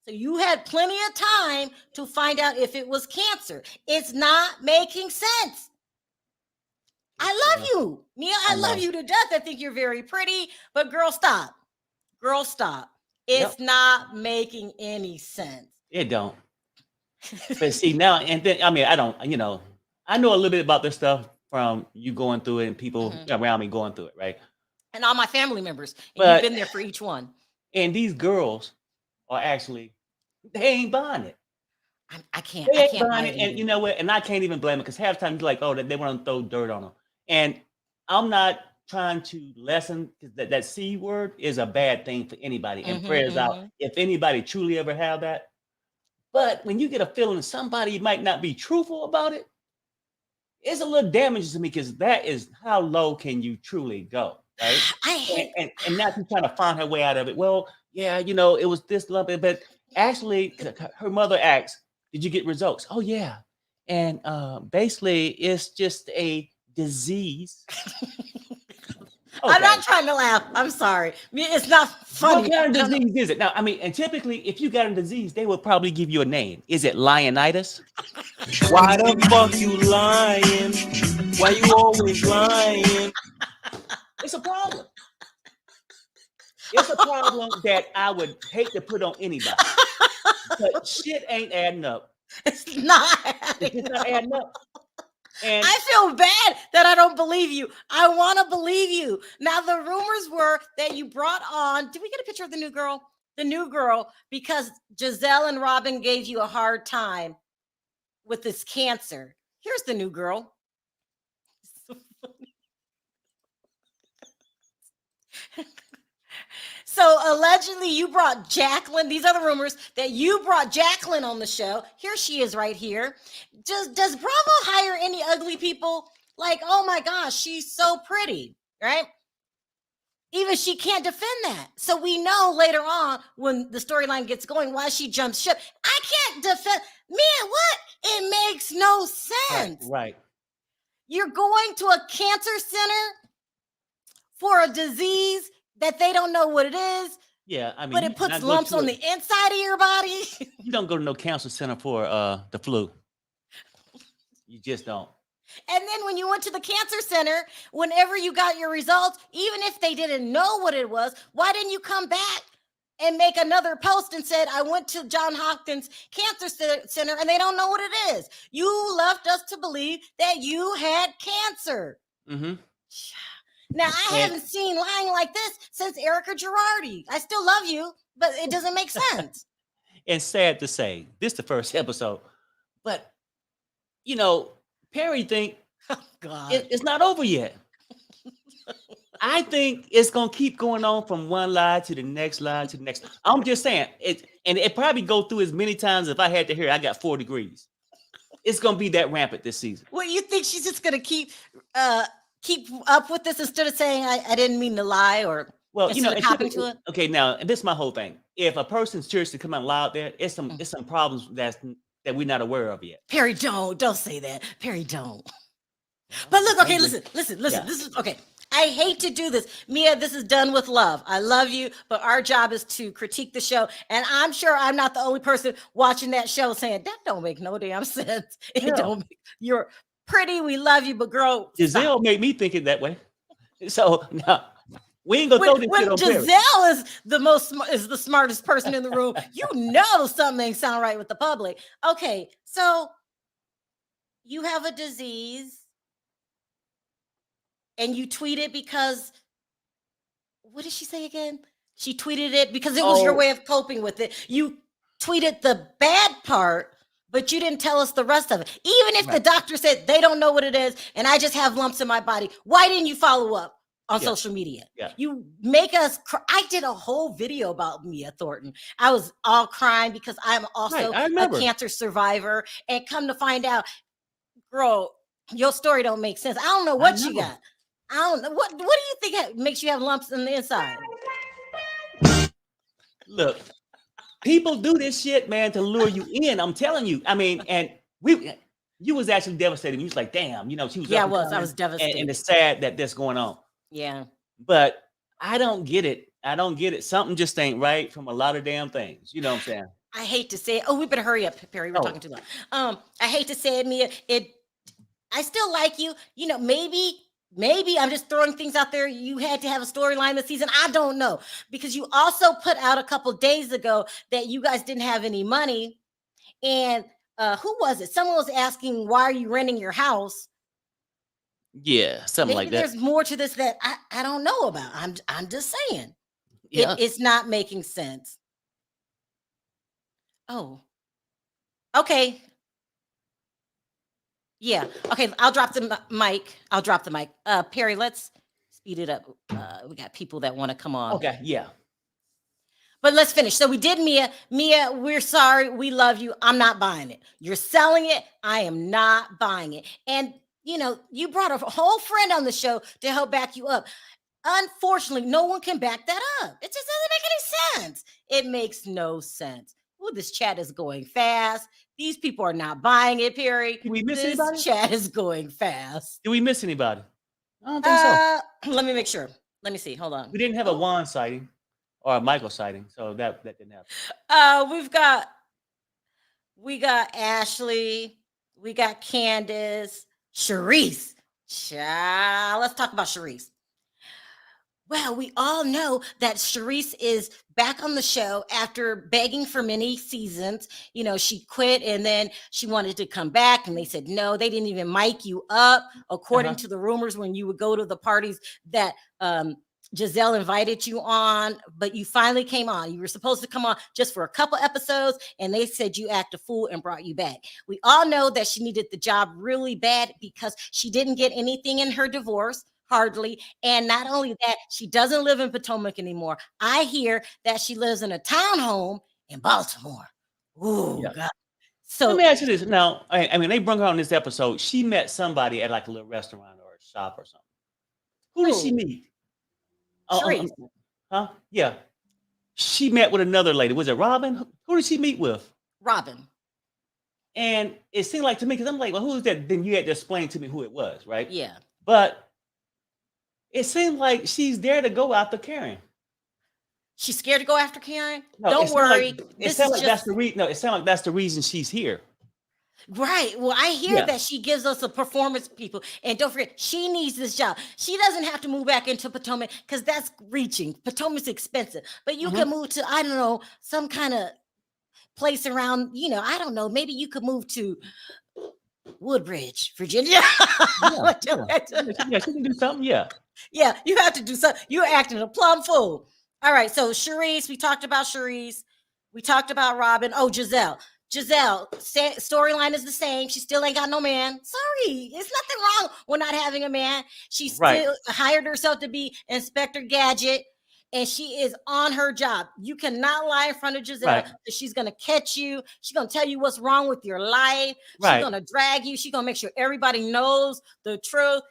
So you had plenty of time to find out if it was cancer. It's not making sense. I love you, Mia. I love you to death. I think you're very pretty, but girl, stop. Girl, stop. It's not making any sense. It don't. But see now, and then, I mean, I don't, I know a little bit about this stuff from you going through it and people around me going through it, right? And all my family members. And you've been there for each one. And these girls are actually, they ain't buying it. I can't buy it. And you know what? And I can't even blame it, because half the time it's like, oh, they want to throw dirt on them. And I'm not trying to lessen, because that C word is a bad thing for anybody. And prayers out if anybody truly ever have that. But when you get a feeling somebody might not be truthful about it, it's a little damaging to me, because that is how low can you truly go, right? And now she's trying to find her way out of it. Well, yeah, it was this lump, but actually, her mother asked, Did you get results? Oh yeah. And basically, it's just a disease. I'm Okay. not trying to laugh. I'm sorry. It's not What funny. kind of disease is it? Now, I mean, and typically, if you got a disease, they will probably give you a name. Is it Lionitis? Why the fuck you lying? Why you always lying? It's a problem. It's a problem that I would hate to put on anybody. But shit ain't adding up. It's not. It's just not adding up. And I feel bad that I don't believe you. I want to believe you. Now, the rumors were that you brought on, did we get a picture of the new girl? The new girl, because Giselle and Robin gave you a hard time with this cancer. Here's the new girl. So funny. So allegedly you brought Jacqueline. These are the rumors that you brought Jacqueline on the show. Here she is right here. Does Bravo hire any ugly people? Like, oh my gosh, she's so pretty, right? Even she can't defend that. So we know later on when the storyline gets going why she jumps ship. I can't defend. Man, what? It makes no sense. right. You're going to a cancer center for a disease that they don't know what it is, Yeah, I mean, but you it puts not go lumps to on a- the inside of your body. You don't go to no cancer center for the flu. You just don't. And then when you went to the cancer center, whenever you got your results, even if they didn't know what it was, why didn't you come back and make another post and said, I went to John Hopkins Cancer Center and they don't know what it is? You left us to believe that you had cancer. Mm-hmm. Now, I haven't seen lying like this since Erica Girardi. I still love you, but it doesn't make sense. And sad to say, this is the first episode, but you know, Perry think Oh, God. it's not over yet. I think it's gonna keep going on from one lie to the next lie to the next. I'm just saying it probably go through as many times if I had to hear. I got 4 degrees. It's gonna be that rampant this season. What, you think she's just going to keep up with this instead of saying, I didn't mean to lie, or Well, you know, instead of copping to it? okay, now and this is my whole thing. If a person's seriously come out loud there, it's some problems that we're not aware of yet. Perry, don't say that. Perry, don't. But look, okay, listen. Yeah. This is okay. I hate to do this. Mia, this is done with love. I love you, but our job is to critique the show. And I'm sure I'm not the only person watching that show saying, that don't make no damn sense. It don't make, you're pretty, we love you, but girl, Giselle made me think it that way. So now we ain't gonna throw this shit on Perry. Giselle is the smartest person in the room, you know something ain't sound right with the public. Okay, so you have a disease and you tweet it because, what did she say again? She tweeted it because it was your way of coping with it. You tweeted the bad part, but you didn't tell us the rest of it. Even if the doctor said they don't know what it is and I just have lumps in my body, why didn't you follow up on social media? Yeah. You make us cry. I did a whole video about Mia Thornton. I was all crying because I'm also a cancer survivor. And come to find out, girl, your story don't make sense. I don't know what you got. I don't know. What do you think makes you have lumps in the inside? Look, people do this shit, man, to lure you in. I'm telling you. I mean, and you was actually devastated. You was like, damn, you know, she was. Yeah, I was devastated. And it's sad that that's going on. Yeah. But I don't get it. Something just ain't right from a lot of damn things. You know what I'm saying? I hate to say it. Oh, we better hurry up, Perry. We're talking too long. I hate to say it, Mia. I still like you. You know, maybe I'm just throwing things out there. You had to have a storyline this season. I don't know. Because you also put out a couple days ago that you guys didn't have any money. And who was it? Someone was asking, why are you renting your house? Yeah, something Maybe like that. There's more to this that I don't know about. I'm just saying. Yeah. It's not making sense. Oh. Okay. Yeah. Okay. I'll drop the mic. Perry, let's speed it up. We got people that want to come on. Okay. Yeah. But let's finish. So we did Mia. Mia, we're sorry. We love you. I'm not buying it. You're selling it. I am not buying it. And, you know, you brought a whole friend on the show to help back you up. Unfortunately, no one can back that up. It just doesn't make any sense. It makes no sense. Oh, this chat is going fast. These people are not buying it, Perry. Did we miss This anybody? chat is going fast. Did we miss anybody? I don't think so. Let me make sure. Let me see. Hold on. We didn't have a Juan sighting or a Michael sighting, so that didn't happen. We got Ashley, we got Candace, Sharice. Child, let's talk about Sharice. Well, we all know that Sharice is back on the show after begging for many seasons. You know, she quit and then she wanted to come back and they said no. They didn't even mic you up, according to the rumors, when you would go to the parties that Giselle invited you on, but you finally came on. You were supposed to come on just for a couple episodes and they said you act a fool and brought you back. We all know that she needed the job really bad because she didn't get anything in her divorce. Hardly. And not only that, she doesn't live in Potomac anymore. I hear that she lives in a townhome in Baltimore. Ooh, God. So let me ask you this. Now, I mean, they brought her on this episode. She met somebody at like a little restaurant or a shop or something. Who did she meet? Sharice. Huh? Yeah. She met with another lady. Was it Robin? Who did she meet with? Robin. And it seemed like to me, because I'm like, well, who is that? Then you had to explain to me who it was, right? Yeah. But it seemed like she's there to go after Karen. She's scared to go after Karen? No, don't worry. It sounds like that's the reason. No, it sounds like that's the reason she's here. Right. Well, I hear that she gives us a performance, people. And don't forget, she needs this job. She doesn't have to move back into Potomac because that's reaching. Potomac's expensive. But you can move to, I don't know, some kind of place around, you know, I don't know. Maybe you could move to Woodbridge, Virginia. Yeah, she can do something. Yeah. Yeah, you have to do something. You're acting a plum fool. All right. So Sharice, we talked about Sharice. We talked about Robin. Oh, Giselle, storyline is the same. She still ain't got no man. Sorry, there's nothing wrong with not having a man. She still hired herself to be Inspector Gadget, and she is on her job. You cannot lie in front of Giselle because she's gonna catch you. She's gonna tell you what's wrong with your life. She's gonna drag you. She's gonna make sure everybody knows the truth.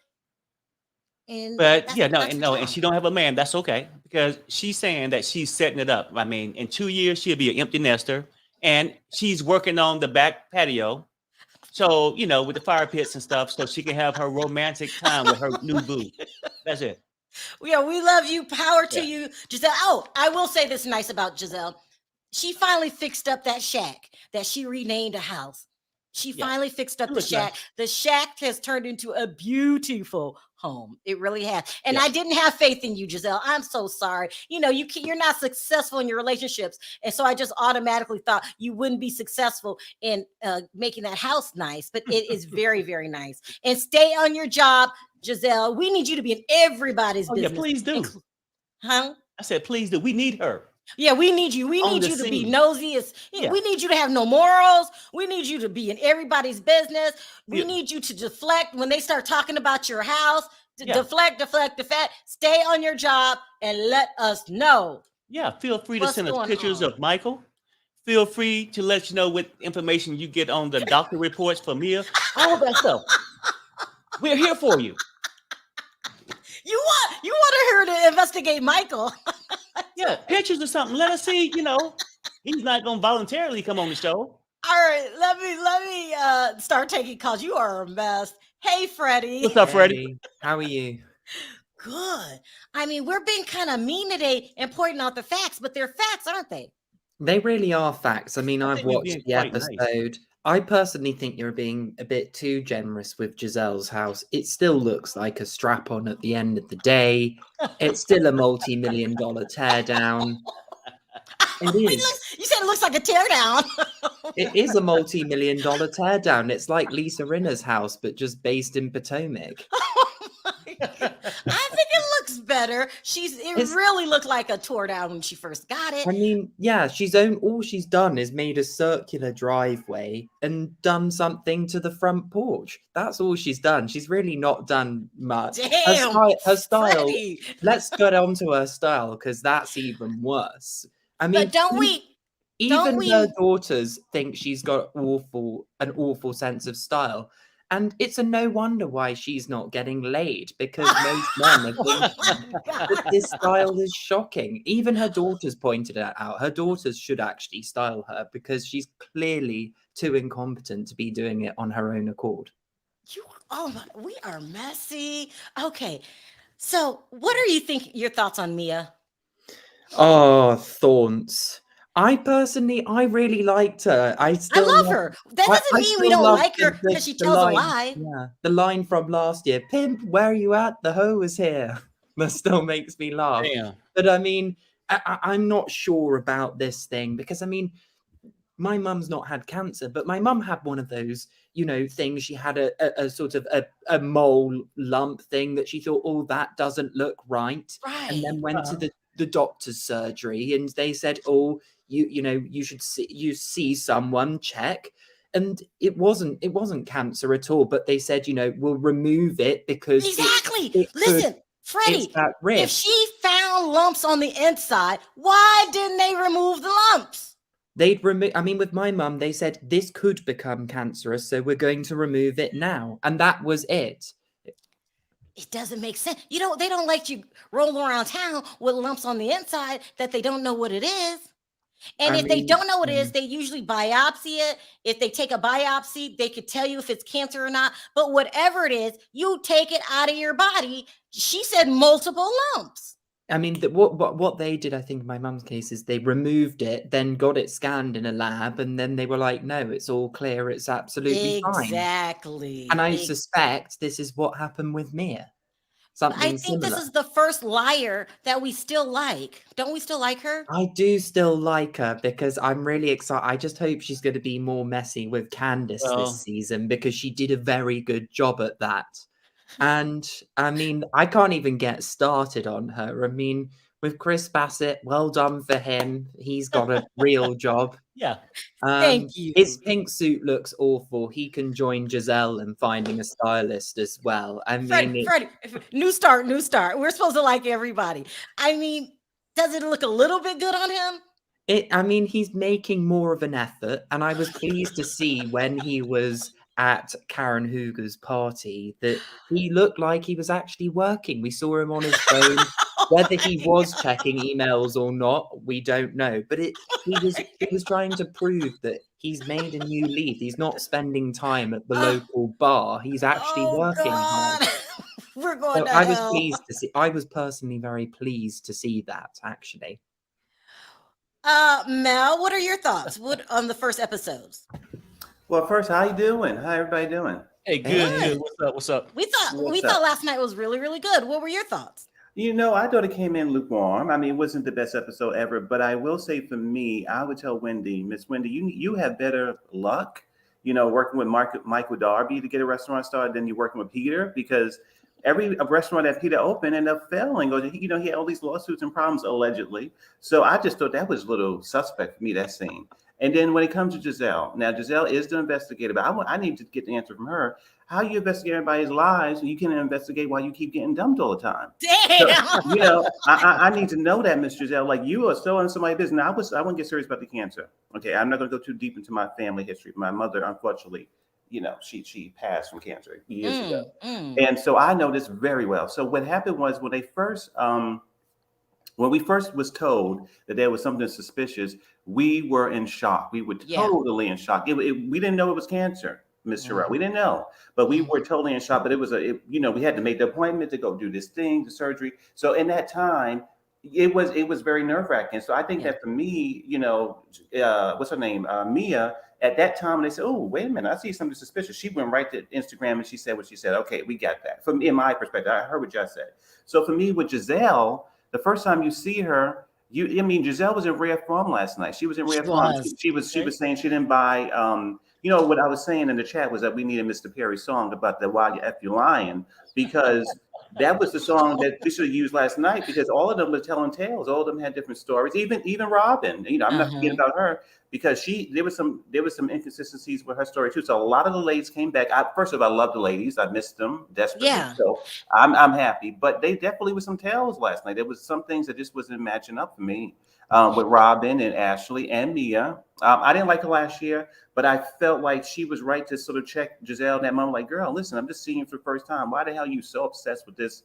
And and she don't have a man. That's okay because she's saying that she's setting it up. I mean, in 2 years she'll be an empty nester. And she's working on the back patio. So, you know, with the fire pits and stuff, so she can have her romantic time with her new boo. That's it. Yeah, we love you. Power to you, Giselle. Oh, I will say this nice about Giselle. She finally fixed up that shack that she renamed a house. She finally fixed up the shack. Nice. The shack has turned into a beautiful home. It really has. And I didn't have faith in you, Giselle. I'm so sorry. You know, you're not successful in your relationships. And so I just automatically thought you wouldn't be successful in making that house nice. But it is very, very nice. And stay on your job, Giselle. We need you to be in everybody's business. Yeah, please do. Huh? I said, please do. We need her. Yeah, we need you. We need you to be nosy. We need you to have no morals. We need you to be in everybody's business. We need you to deflect when they start talking about your house. Deflect. Stay on your job and let us know. Yeah, feel free to send us pictures of Michael. Feel free to let you know what information you get on the doctor reports for Mia. All that stuff. We're here for you. You want her to investigate Michael. Yeah, pictures or something. Let us see, you know, he's not going to voluntarily come on the show. All right, let me start taking calls. You are a mess. Hey, Freddie. What's up, Freddie? Hey, how are you? Good. I mean, we're being kind of mean today and pointing out the facts, but they're facts, aren't they? They really are facts. I mean, I've watched the episode. Nice. I personally think you're being a bit too generous with Giselle's house. It still looks like a strap-on at the end of the day. It's still a multi-million-dollar teardown. You said it looks like a teardown. It is a multi-million-dollar teardown. It's like Lisa Rinna's house, but just based in Potomac. I think it looks better. It really looked like a tore down when she first got it. I mean, yeah, all she's done is made a circular driveway and done something to the front porch. That's all she's done. She's really not done much. Damn, her style. Freddie. Let's get on to her style because that's even worse. I mean, but her daughters think she's got an awful sense of style. And it's a no wonder why she's not getting laid, because most men have been that this style is shocking. Even her daughters pointed it out. Her daughters should actually style her because she's clearly too incompetent to be doing it on her own accord. We are messy. Okay. So what are your thoughts on Mia? Oh, Thorns. I really liked her. I love her. That doesn't mean we don't like her because she tells a lie. Yeah, the line from last year, "Pimp, where are you at? The hoe is here." That still makes me laugh. Damn. But I mean, I'm not sure about this thing because I mean, my mum's not had cancer, but my mum had one of those, things. She had a sort of a mole lump thing that she thought, oh, that doesn't look right. And then went to the doctor's surgery and they said, oh, you should see someone, check. And it wasn't cancer at all, but they said, we'll remove it because exactly. Listen, Freddie, if she found lumps on the inside, why didn't they remove the lumps? With my mum, they said this could become cancerous, so we're going to remove it now. And that was it. It doesn't make sense. They don't like you rolling around town with lumps on the inside that they don't know what it is. And if they don't know what it is, they usually biopsy it. If they take a biopsy, they could tell you if it's cancer or not. But whatever it is, you take it out of your body. She said multiple lumps. I mean, what they did, I think, in my mum's case, is they removed it, then got it scanned in a lab, and then they were like, no, it's all clear. It's absolutely fine. Exactly. And I suspect this is what happened with Mia. I think this is the first liar that we still like. Don't we still like her? I do still like her because I'm really excited. I just hope she's going to be more messy with Candace this season because she did a very good job at that. And I mean, I can't even get started on her. I mean, with Chris Bassett, well done for him. He's got a real job. Yeah. Thank you. His pink suit looks awful. He can join Giselle in finding a stylist as well. I mean, Freddie, new start. We're supposed to like everybody. I mean, does it look a little bit good on him? He's making more of an effort. And I was pleased to see when he was at Karen Hooger's party that he looked like he was actually working. We saw him on his phone. Whether he was checking emails or not, we don't know. But he was trying to prove that he's made a new lead. He's not spending time at the local bar. He's actually working hard. We're going to hell. I was personally very pleased to see that, actually. Mel, what are your thoughts on the first episodes? Well, first, how you doing? How everybody doing? Hey, good. What's up? We thought last night was really, really good. What were your thoughts? I thought it came in lukewarm. I mean, it wasn't the best episode ever, but I will say for me, I would tell Miss Wendy, you have better luck, working with Michael Darby to get a restaurant started than you're working with Peter, because every restaurant that Peter opened ended up failing. He had all these lawsuits and problems allegedly. So I just thought that was a little suspect for me, that scene. And then when it comes to Giselle, now Giselle is the investigator, but I need to get the answer from her. How you investigate everybody's lives and you can investigate while you keep getting dumped all the time? Damn. So, I need to know that, Miss Giselle. Like, you are still in somebody's business. Now, I wouldn't get serious about the cancer. Okay, I'm not going to go too deep into my family history. My mother, unfortunately, she passed from cancer years ago. And so I know this very well. So what happened was when we first was told that there was something suspicious, we were in shock. We were totally in shock. We didn't know it was cancer, Miss Sharrell. We didn't know, but we were totally in shock. But it was we had to make the appointment to go do this thing, the surgery. So in that time, it was very nerve-wracking. So I think that for me, what's her name? Mia, at that time, they said, oh, wait a minute, I see something suspicious. She went right to Instagram and she said what she said. Okay, we got that. From in my perspective, I heard what y'all said. So for me, with Giselle, the first time you see her, Giselle was in rare form last night. She was in rare form. She was saying she didn't buy, what I was saying in the chat was that we needed Mr. Perry's song about the Why You F You Lying, because that was the song that we should have used last night, because all of them were telling tales. All of them had different stories. Even Robin, I'm not forgetting about her, because there was some inconsistencies with her story too. So a lot of the ladies came back. First of all, I love the ladies. I missed them desperately. Yeah. So I'm happy. But they definitely was some tales last night. There was some things that just wasn't matching up for me. with Robin and Ashley and Mia. I didn't like her last year, but I felt like she was right to sort of check Giselle that moment. Like, girl, listen, I'm just seeing you for the first time. Why the hell are you so obsessed with this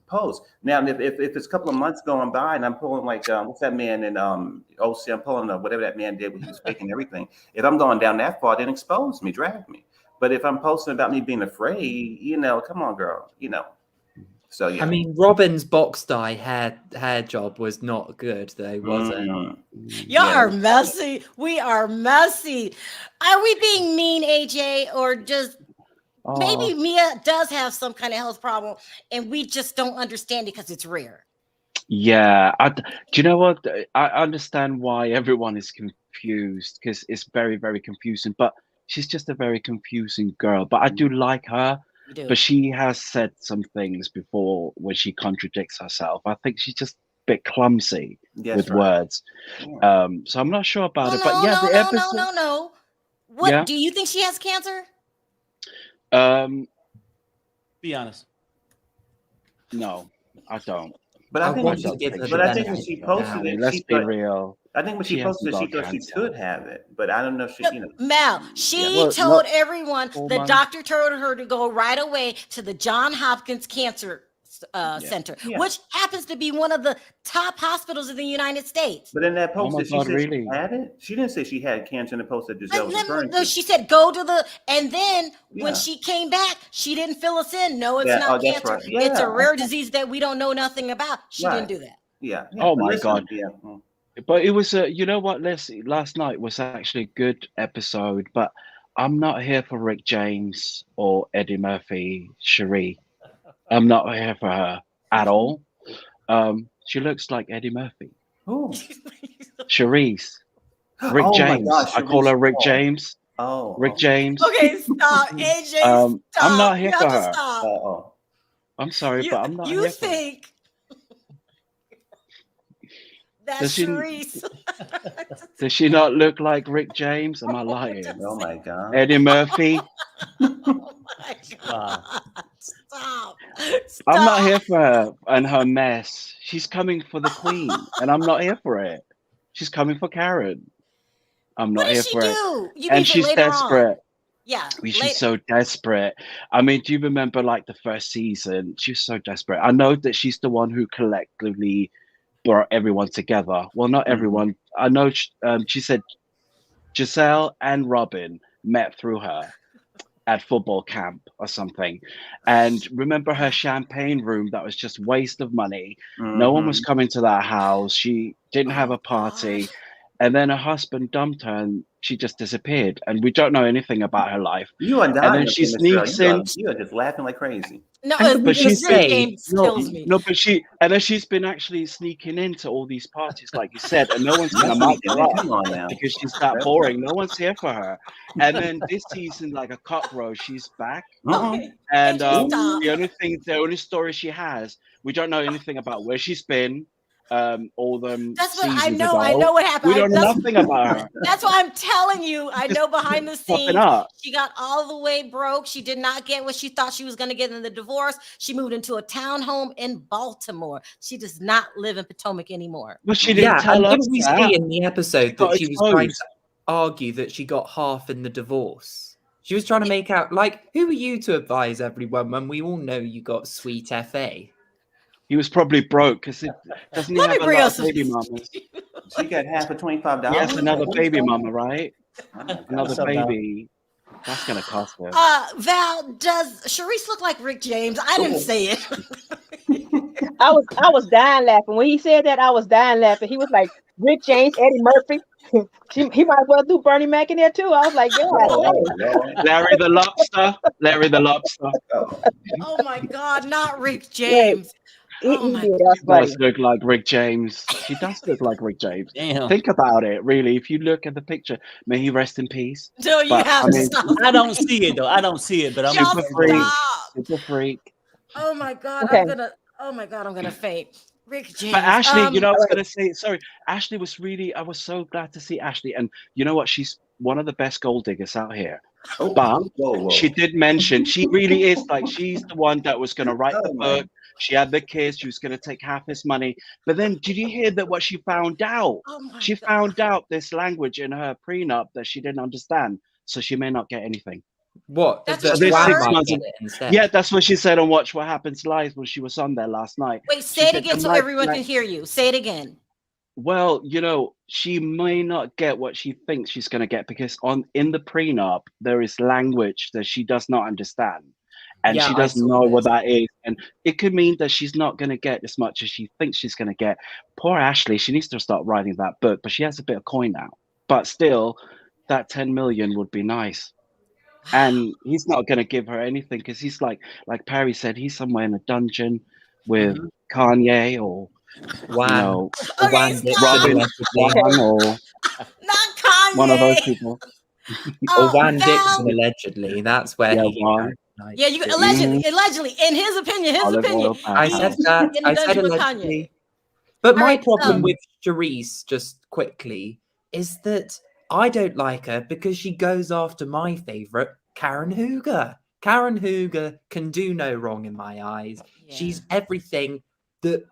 post? Now, if it's a couple of months going by and I'm pulling like what's that man in OC? I'm pulling whatever that man did when he was faking everything. If I'm going down that far, then expose me, drag me. But if I'm posting about me being afraid, come on, girl, So yeah. I mean, Robin's box dye hair job was not good, though, was it? Y'all are messy. We are messy. Are we being mean, AJ, or just maybe Mia does have some kind of health problem and we just don't understand it because it's rare? Yeah. Do you know what? I understand why everyone is confused because it's very, very confusing. But she's just a very confusing girl. But I do like her. But she has said some things before when she contradicts herself. I think she's just a bit clumsy with words. Yeah. So I'm not sure about it. But yeah, the episode. No. What do you think she has cancer? Be honest. No, I don't. But I think when she posted it, let's be real. I think when she posted it, she thought she could have it, but I don't know if she, Mel, she told everyone, the doctor told her to go right away to the Johns Hopkins Cancer Center, which happens to be one of the top hospitals in the United States. But in that post, she had it? She didn't say she had cancer in the post that Giselle was referring to. She said go to the, and then when she came back, she didn't fill us in. No, it's not cancer. Right. Yeah. It's a rare disease that we don't know nothing about. She didn't do that. Yeah. Oh my God. Yeah. But it was you know what, last night was actually a good episode, but I'm not here for Rick James or Eddie Murphy, Cherie. I'm not here for her at all. She looks like Eddie Murphy. Who? Charisse. Rick James. I call her Rick James. Oh. Rick James. Okay, stop. AJ, stop. I'm not here for her. Stop. I'm sorry, but I'm not here for her. You think that's Charisse? Does she not look like Rick James? Am I lying? Oh my God. Eddie Murphy. Oh my God. Stop. I'm not here for her and her mess. She's coming for the queen, and I'm not here for it. She's coming for Karen. I'm not here for it. And she's desperate. Yeah. She's so desperate. I mean, do you remember like the first season? She was so desperate. I know that she's the one who collectively brought everyone together. Well, not everyone. I know she said Giselle and Robin met through her at football camp or something. And remember her champagne room that was just waste of money. No one was coming to that house. She didn't have a party. And then her husband dumped her and she just disappeared. And we don't know anything about her life. You are dying. And then she sneaks in. You are just laughing like crazy. No, but she's kills me. No, but she's been actually sneaking into all these parties, like you said, and no one's gonna mark her up because she's that boring. No one's here for her. And then this season, like a cockroach, she's back. And the only story she has, we don't know anything about where she's been. All them. That's what I know. I know what happened. We don't know nothing about her. That's why I'm telling you. I know behind the scenes, she got all the way broke. She did not get what she thought she was going to get in the divorce. She moved into a townhome in Baltimore. She does not live in Potomac anymore. But she didn't tell us. Didn't we see in the episode that she was trying to argue that she got half in the divorce? She was trying to make out like, who are you to advise everyone when we all know you got sweet FA? He was probably broke because doesn't he have a lot of baby mamas? She got half of $25. He has another baby mama, right? Another baby. That's gonna cost her. Val, does Charisse look like Rick James? I didn't say it. I was dying laughing when he said that. I was dying laughing. He was like Rick James, Eddie Murphy. He might as well do Bernie Mac in there too. I was like, yeah. Larry the Lobster. Larry the Lobster. Oh my God, not Rick James. He does look like Rick James. She does look like Rick James. Damn. Think about it, really. If you look at the picture, may he rest in peace. No, you have to stop. I don't see it though. I don't see it, but I'm super freak. Oh my God, okay. I'm gonna faint. Rick James. But Ashley, I was gonna say, sorry. Ashley was I was so glad to see Ashley. And you know what? She's one of the best gold diggers out here. Oh, But whoa. she did mention she really is like she's the one that was going to write the Oh, my. book. She had the kids. She was going to take half his money. But then, did you hear that? What she found out? Oh my She God. found out this language in her prenup that she didn't understand, so she may not get anything. What? That's The what you There's Juan 6 heard? might months. get it instead. Yeah, that's what she said on Watch What Happens Live when she was on there last night. Wait, She say it said again the so might- everyone can hear you. Say it again. Well, she may not get what she thinks she's going to get because in the prenup there is language that she does not understand, and Yeah, she I doesn't saw know what this. that is, and it could mean that she's not going to get as much as she thinks she's going to get. Poor Ashley, she needs to start writing that book, but she has a bit of coin now. But still, that 10 million would be nice. And he's not going to give her anything because he's like Perry said, he's somewhere in a dungeon with Kanye or Juan. Okay, Juan stop. Dixon, Robin allegedly. Juan or Not Kanye. one of those people. Or Juan Val. Dixon, allegedly. That's where Yeah, he Juan. like, Yeah, you allegedly, in his opinion, Olive oil I he's said bathhouse. that. in the I said dungeon with allegedly. Kanye. But All my right, problem with Charisse, just quickly, is that I don't like her because she goes after my favorite, Karen Hooger. Karen Hooger can do no wrong in my eyes. Yeah. She's everything that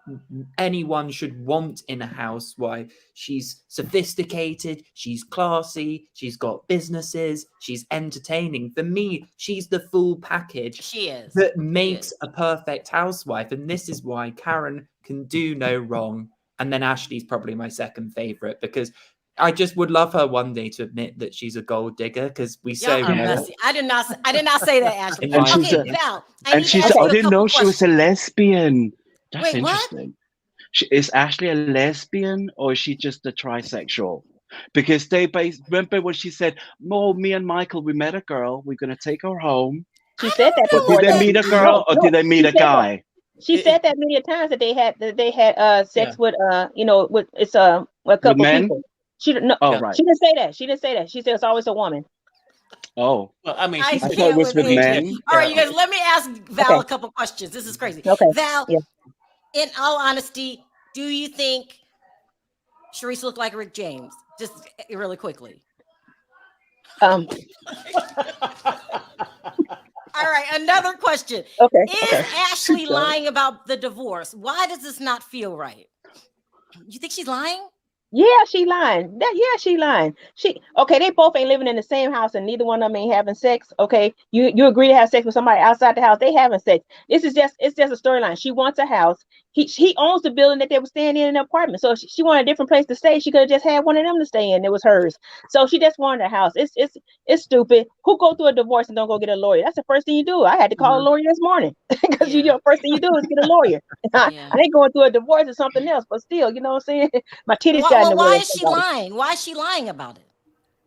anyone should want in a housewife. She's sophisticated, she's classy, she's got businesses, she's entertaining. For me, she's the full package She is. that makes a perfect housewife. And this is why Karen can do no wrong. And then Ashley's probably my second favorite because I just would love her one day to admit that she's a gold digger because we so Y'all are know. messy. I did not say that, Ashley. In my she's Okay, opinion. Val. And she's I didn't know she was a lesbian. That's Wait, what? interesting. Is Ashley a lesbian or is she just a trisexual? Because remember when she said, "Oh, me and Michael, we met a girl. We're gonna take her home." She said that But before. did they meet a girl or did they meet a guy? She said that many times that they had sex with with it's a couple men? people. She no, Oh, right. she didn't say that. She didn't say that. She said it's always a woman. Oh, Well, I mean, I she's I thought it was with men. All right, you guys, let me ask Val Okay. a couple questions. This is crazy. Okay. Val, Yeah. in all honesty, do you think Charisse looked like Rick James? Just really quickly. Um. All right, another question. Okay. Is Okay. Ashley lying about the divorce? Why does this not feel right? You think she's lying? Yeah, she lying. She lying. They both ain't living in the same house and neither one of them ain't having sex. Okay. You agree to have sex with somebody outside the house. They having sex. It's just a storyline. She wants a house. He owns the building that they were staying in an apartment. So if she wanted a different place to stay, she could have just had one of them to stay in. It was hers. So she just wanted a house. It's stupid. Who go through a divorce and don't go get a lawyer? That's the first thing you do. I had to call a lawyer this morning because first thing you do is get a lawyer. I ain't going through a divorce or something else, but still, you know what I'm saying? My titties got in the way. Why is she lying? Why is she lying about it?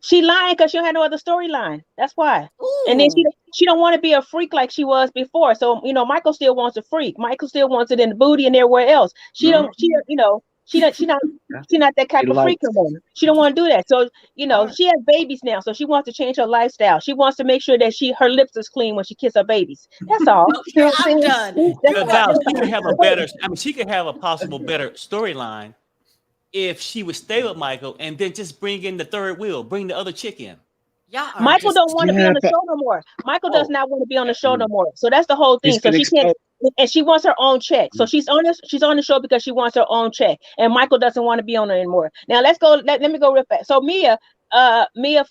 She lying because she don't have no other storyline. That's why. Ooh. And then she don't want to be a freak like she was before. So Michael still wants a freak. Michael still wants it in the booty and everywhere else. She not that type of freak no more. She don't want to do that. So she has babies now. So she wants to change her lifestyle. She wants to make sure that her lips is clean when she kisses her babies. That's all. Okay, I'm done. Val, she could have a better. I mean, she could have a possible better storyline if she would stay with Michael and then just bring in the third wheel, bring the other chick in. Michael don't want to be on the show no more. Michael does not want to be on the show no more. So that's the whole thing. So she can't, and she wants her own check. So she's on the show because she wants her own check, and Michael doesn't want to be on it anymore. Now let's go. Let me go real fast. So Mia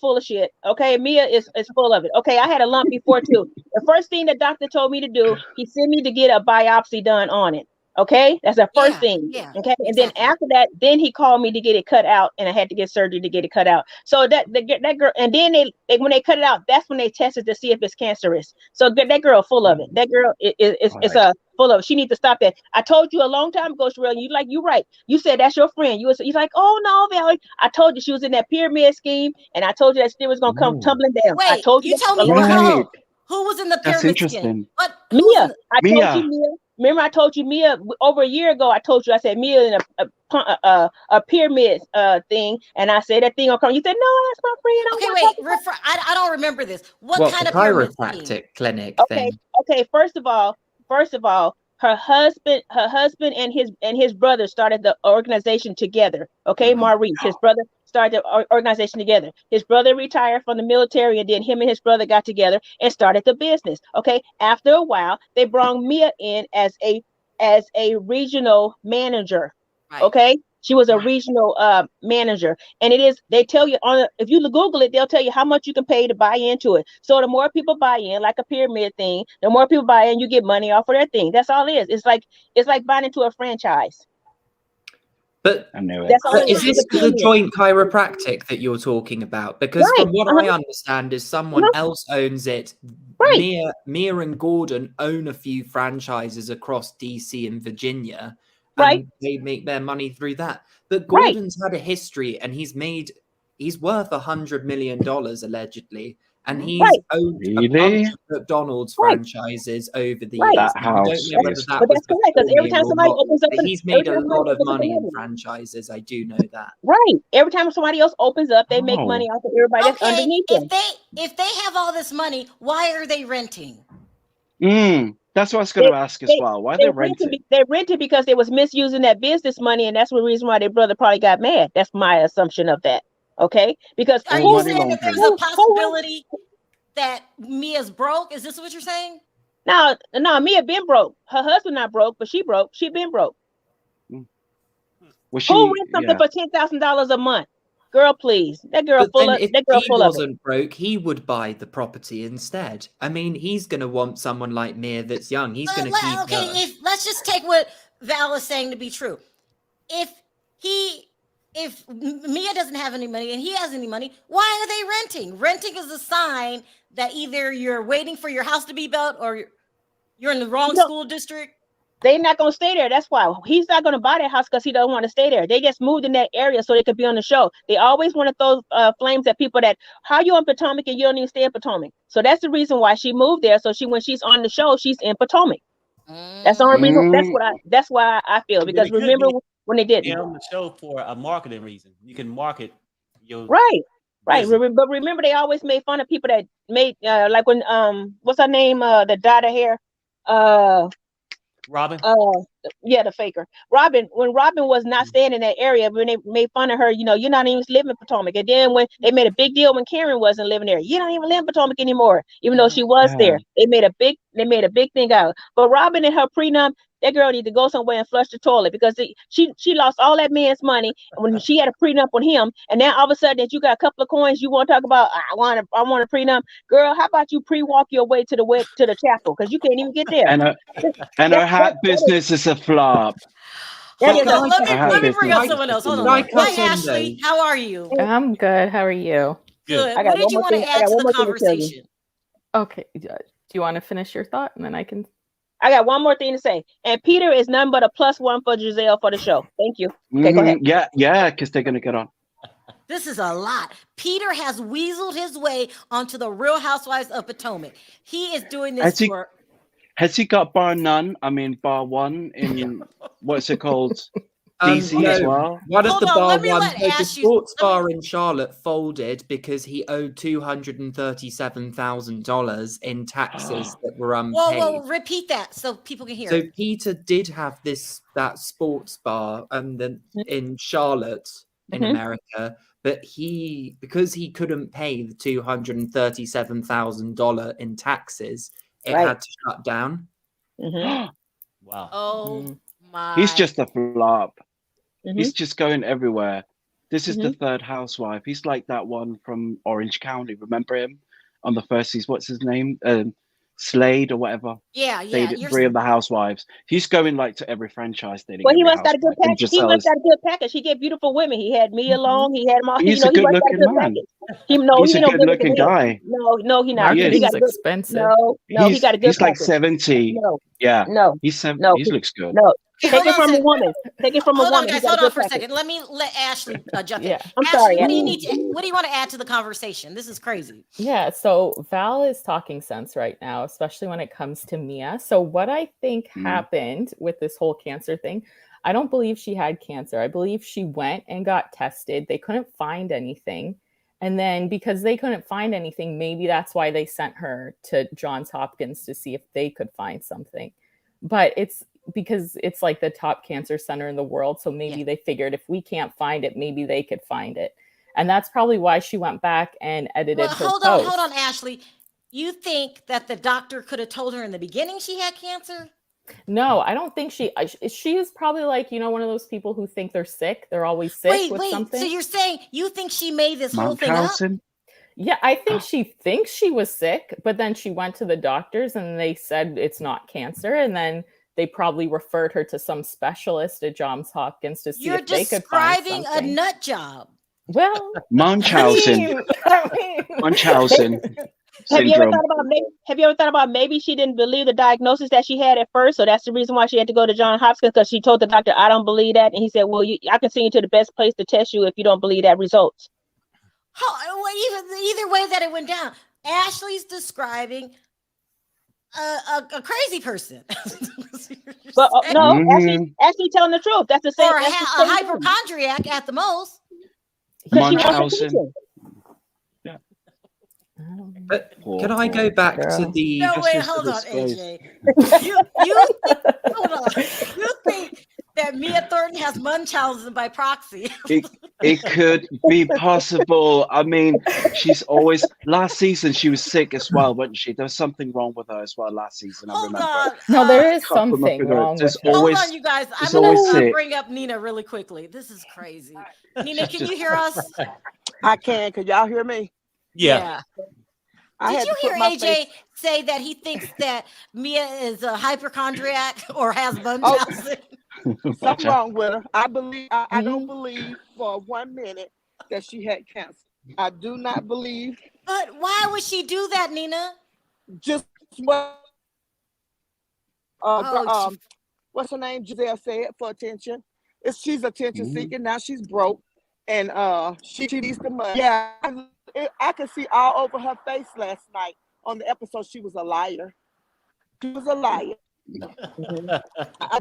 full of shit. Okay, Mia is full of it. Okay, I had a lump before too. The first thing the doctor told me to do, he sent me to get a biopsy done on it. Okay, that's the first thing. Yeah, okay, and then after that, then he called me to get it cut out, and I had to get surgery to get it cut out. So that girl, and then they when they cut it out, that's when they tested to see if it's cancerous. So that girl full of it. That girl is full of it. She needs to stop that. I told you a long time ago, Sharrell. You right. You said that's your friend. You're like, oh no, Valerie. I told you she was in that pyramid scheme, and I told you that she was gonna come tumbling down. Wait, I told you told me who was in the pyramid scheme? What? Mia. I told you, Mia. Remember, I told you Mia over a year ago. I told you, I said Mia in a pyramid thing, and I said that thing will come. You said no, that's my friend. Okay, wait. I don't remember this. What kind of pyramid chiropractic clinic thing? thing? Okay. First of all, her husband and his brother started the organization together. Okay, Maurice, his brother started the organization together. His brother retired from the military, and then him and his brother got together and started the business. Okay. After a while, they brought Mia in as a regional manager. Right. Okay. She was a Right. regional manager, and they tell you if you Google it, they'll tell you how much you can pay to buy into it. So the more people buy in, like a pyramid thing, the more people buy in, you get money off of their thing. That's all it is. It's like buying into a franchise. But I knew it. That's all it is is. this the joint chiropractic that you're talking about? Because Right. from what I understand is someone else owns it. Right. Mia and Gordon own a few franchises across DC and Virginia, and Right. they make their money through that. But Right. Gordon's had a history, and he's worth $100 million allegedly, and he's Right. owned a Really? bunch of McDonald's Right. franchises over the Right. years. That And I don't house know whether is. that But was that's correct, because before every time Mia or somebody not, opens up, but he's made a lot of money in franchises. I do know that. Right. Every time somebody else opens up, they make Oh. money off of everybody that's Okay, underneath them. if they have all this money, why are they renting? That's what I was going to ask as well. Why are they renting? They rented because they was misusing that business money, and that's the reason why their brother probably got mad. That's my assumption of that. Okay, because Are Oh, you money saying that there's laundering. a possibility that Mia's broke? Is this what you're saying? No, Mia been broke. Her husband not broke, but she broke. She been broke. Was she? Who rent something for $10,000 a month? Girl, please. That girl But full then of if that girl he full of it. wasn't broke, he would buy the property instead. I mean, he's going to want someone like Mia that's young. He's going to keep Okay, her. let's just take what Val is saying to be true. If Mia doesn't have any money and he has any money, why are they renting? Renting is a sign that either you're waiting for your house to be built or you're in the wrong school district. They're not going to stay there. That's why he's not going to buy that house, because he doesn't want to stay there. They just moved in that area so they could be on the show. They always want to throw flames at people that, how you in Potomac and you don't even stay in Potomac. So that's the reason why she moved there. So when she's on the show, she's in Potomac. That's the only reason. That's why I feel, because remember when they didn't. They're on the show for a marketing reason. You can market your right. business. But remember, they always made fun of people that made like when what's her name, that dyed her hair, Robin. The faker. Robin, when Robin was not staying in that area, when they made fun of her, you're not even living in Potomac. And then when they made a big deal when Karen wasn't living there, you don't even live in Potomac anymore, even though she was there. They made a big thing out of it. But Robin and her prenup, that girl need to go somewhere and flush the toilet, because she lost all that man's money when she had a prenup with him, and now all of a sudden that you got a couple of coins, you want to talk about I want a prenup. Girl, how about you pre-walk your way to the chapel, because you can't even get there. And her hat business is a flop. Let me bring up someone else. Hold on. Hi, Ashley. How are you? I'm good. How are you? Good. What did you want to add to the conversation? Okay. Do you want to finish your thought, and then I can? I got one more thing to say. And Peter is none but a +1 for Giselle for the show. Thank you. Okay, go ahead. Yeah, because they're going to get on. This is a lot. Peter has weaseled his way onto the Real Housewives of Potomac. He is doing this for... Has he got bar none? I mean, bar one in, what's it called? DC as well? One of the the sports bar in Charlotte folded because he owed $237,000 in taxes that were unpaid. Whoa, repeat that so people can hear. So Peter did have that sports bar in Charlotte in America, but because he couldn't pay the $237,000 in taxes, it had to shut down. Wow. Oh my. He's just a flop. He's just going everywhere. This is the third housewife. He's like that one from Orange County. Remember him on the first season? What's his name? Slade or whatever. Yeah. Three of the housewives. He's going like to every franchise. Well, he must got a good package. He must got a good package. He get beautiful women. He had Mia Long. He had them all. He's a good-looking man. He's a good-looking guy. No, he not. He got expensive. He got a good. He's like 70. Yeah. No. He's 70. He looks good. No. Take it from a woman. Take it from a woman. Hold on, guys. Hold on for a second. Let Ashley jump in. I'm Ashley, sorry. what do you want to add to the conversation? This is crazy. Yeah. So Val is talking sense right now, especially when it comes to Mia. So what I think happened with this whole cancer thing, I don't believe she had cancer. I believe she went and got tested. They couldn't find anything. And then because they couldn't find anything, maybe that's why they sent her to Johns Hopkins to see if they could find something. But it's because it's like the top cancer center in the world. So maybe they figured if we can't find it, maybe they could find it. And that's probably why she went back and edited her hold post. on, Ashley. You think that the doctor could have told her in the beginning she had cancer? No, I don't think she is probably like, one of those people who think they're sick. They're always sick with something. So you're saying you think she made this whole thing up? Yeah, I think she thinks she was sick, but then she went to the doctors and they said it's not cancer. And then they probably referred her to some specialist at Johns Hopkins to see if they could find something. You're describing a nut job. Well, Munchausen. Munchausen. Have you ever thought about maybe she didn't believe the diagnosis that she had at first, so that's the reason why she had to go to Johns Hopkins, because she told the doctor, "I don't believe that," and he said, "Well, I can send you to the best place to test you if you don't believe that results." Either way that it went down, Ashley's describing a crazy person. But no, Ashley telling the truth. That's the same. Or a hypochondriac at the most. Munchausen. But can I go back to the? No, wait, hold on, AJ. Hold on. You think that Mia Thornton has Munchausen by proxy? It could be possible. I mean, she's always last season she was sick as well, wasn't she? There was something wrong with her as well last season. I remember. No, there is something wrong with her. Hold on, you guys. I'm going to bring up Nina really quickly. This is crazy. Nina, can you hear us? I can. Could y'all hear me? Yeah. Did you hear AJ say that he thinks that Mia is a hypochondriac or has Munchausen? Something wrong with her. I believe. I don't believe for 1 minute that she had cancer. I do not believe. But why would she do that, Nina? Just what? What's her name? Giselle said for attention. She's attention seeking. Now she's broke, and she needs the money. Yeah, I could see all over her face last night on the episode. She was a liar. She was a liar.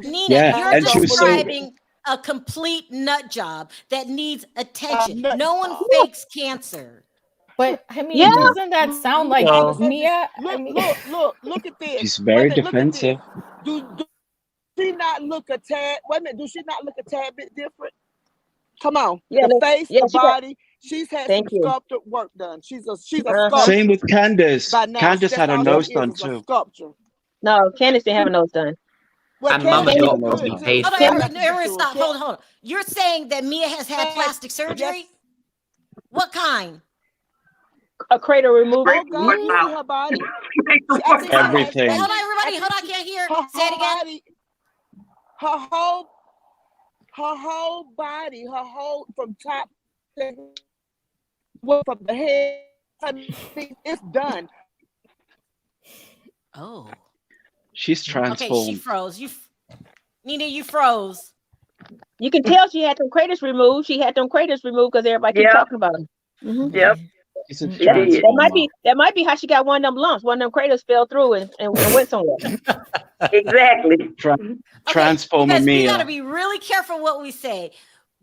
Nina, you're describing a complete nut job that needs attention. No one fakes cancer. But I mean, doesn't that sound like Mia? Look at this. She's very defensive. Do she not look a tad? Wait a minute. Do she not look a tad bit different? Come on. The face, the body. She's had some sculpted work done. She's a sculptor. Same with Candace. Candace had her nose done too. Sculpture. No, Candace didn't have a nose done. And Mama got what we paid for. Stop. Hold on. You're saying that Mia has had plastic surgery? What kind? A crater removal. Her body. Everything. Hold on, everybody. Hold on, I can't hear. Say it again. Her whole body, from top to from the head, it's done. Oh. She's transformed. Okay, she froze. Nina, you froze. You can tell she had them craters removed. She had them craters removed because everybody keeps talking about them. Mm-hmm. Yep. That might be how she got one of them lumps. One of them craters fell through and went somewhere. Exactly. Transformer Mia. We got to be really careful what we say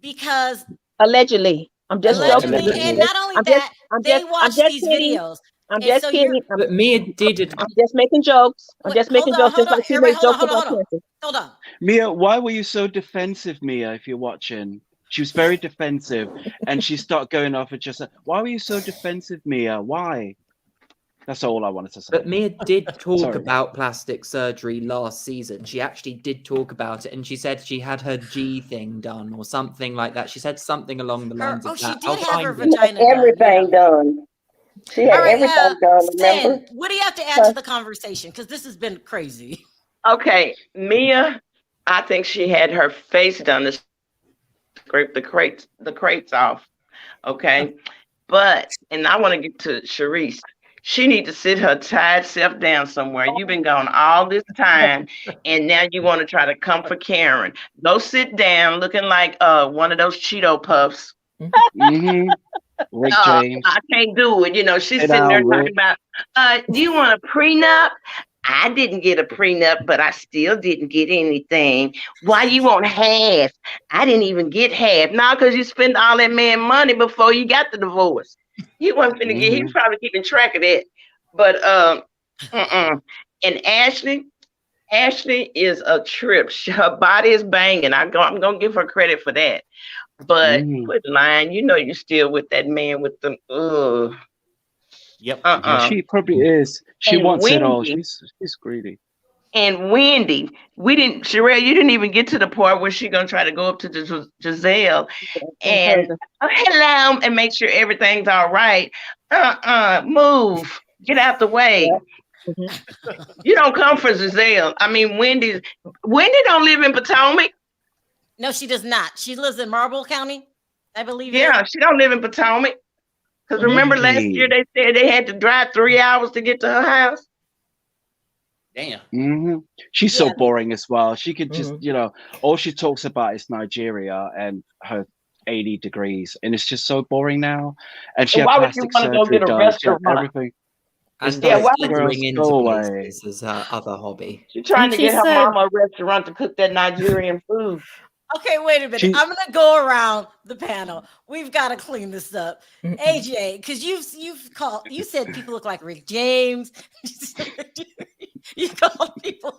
because allegedly, I'm just joking. And not only that, they watch these videos. I'm just kidding. But Mia did. I'm just making jokes. I'm just making jokes. Just like she makes jokes about cancer. Hold on. Mia, why were you so defensive, Mia? If you're watching, she was very defensive, and she started going off and just. Why were you so defensive, Mia? Why? That's all I wanted to say. But Mia did talk about plastic surgery last season. She actually did talk about it, and she said she had her G thing done or something like that. She said something along the lines of that. She did have her vagina everything done. She had everything done. Remember? What do you have to add to the conversation? Because this has been crazy. Okay, Mia, I think she had her face done to scrape the crates off. Okay, and I want to get to Sharice. She need to sit her tired self down somewhere. You've been gone all this time, and now you want to try to comfort Karen. Go sit down, looking like one of those Cheeto puffs. Mm-hmm. Rick James. I can't do it. She's sitting there talking about, do you want a prenup? I didn't get a prenup, but I still didn't get anything. Why you want half? I didn't even get half. Now, because you spent all that man money before you got the divorce. You weren't finna get, he was probably keeping track of that. But, and Ashley is a trip. Her body is banging. I'm going to give her credit for that. But quit lying. You know you're still with that man with them. Yep. Yeah, she probably is. She And wants it all. Wendy. She's greedy. And Wendy, Sharrell, you didn't even get to the part where she's gonna try to go up to Giselle and hello and make sure everything's all right. Move, get out the way. You don't come for Giselle. I mean, Wendy don't live in Potomac. No, she does not. She lives in Marlborough County, I believe. Yeah, she don't live in Potomac. Because remember last year they said they had to drive 3 hours to get to her house. Damn. She's so boring as well. She could just, all she talks about is Nigeria and her 80 degrees, and it's just so boring now. And she had plastic surgery done. She had everything. And why would girls, bring into go away. places as her other hobby. She's trying to get her mama a restaurant to cook that Nigerian food. Okay, wait a minute. I'm gonna go around the panel. We've got to clean this up. AJ, because you said people look like Rick James. You called people.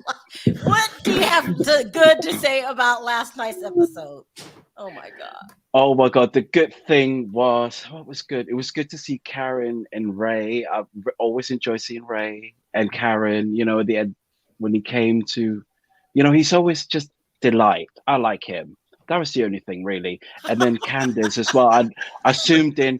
What do you have good to say about last night's episode? Oh my god. Oh my god, the good thing was what was good? It was good to see Karen and Ray. I always enjoy seeing Ray and Karen, at the end when he came to, he's always just delight. I like him. That was the only thing really. And then Candace as well. I zoomed in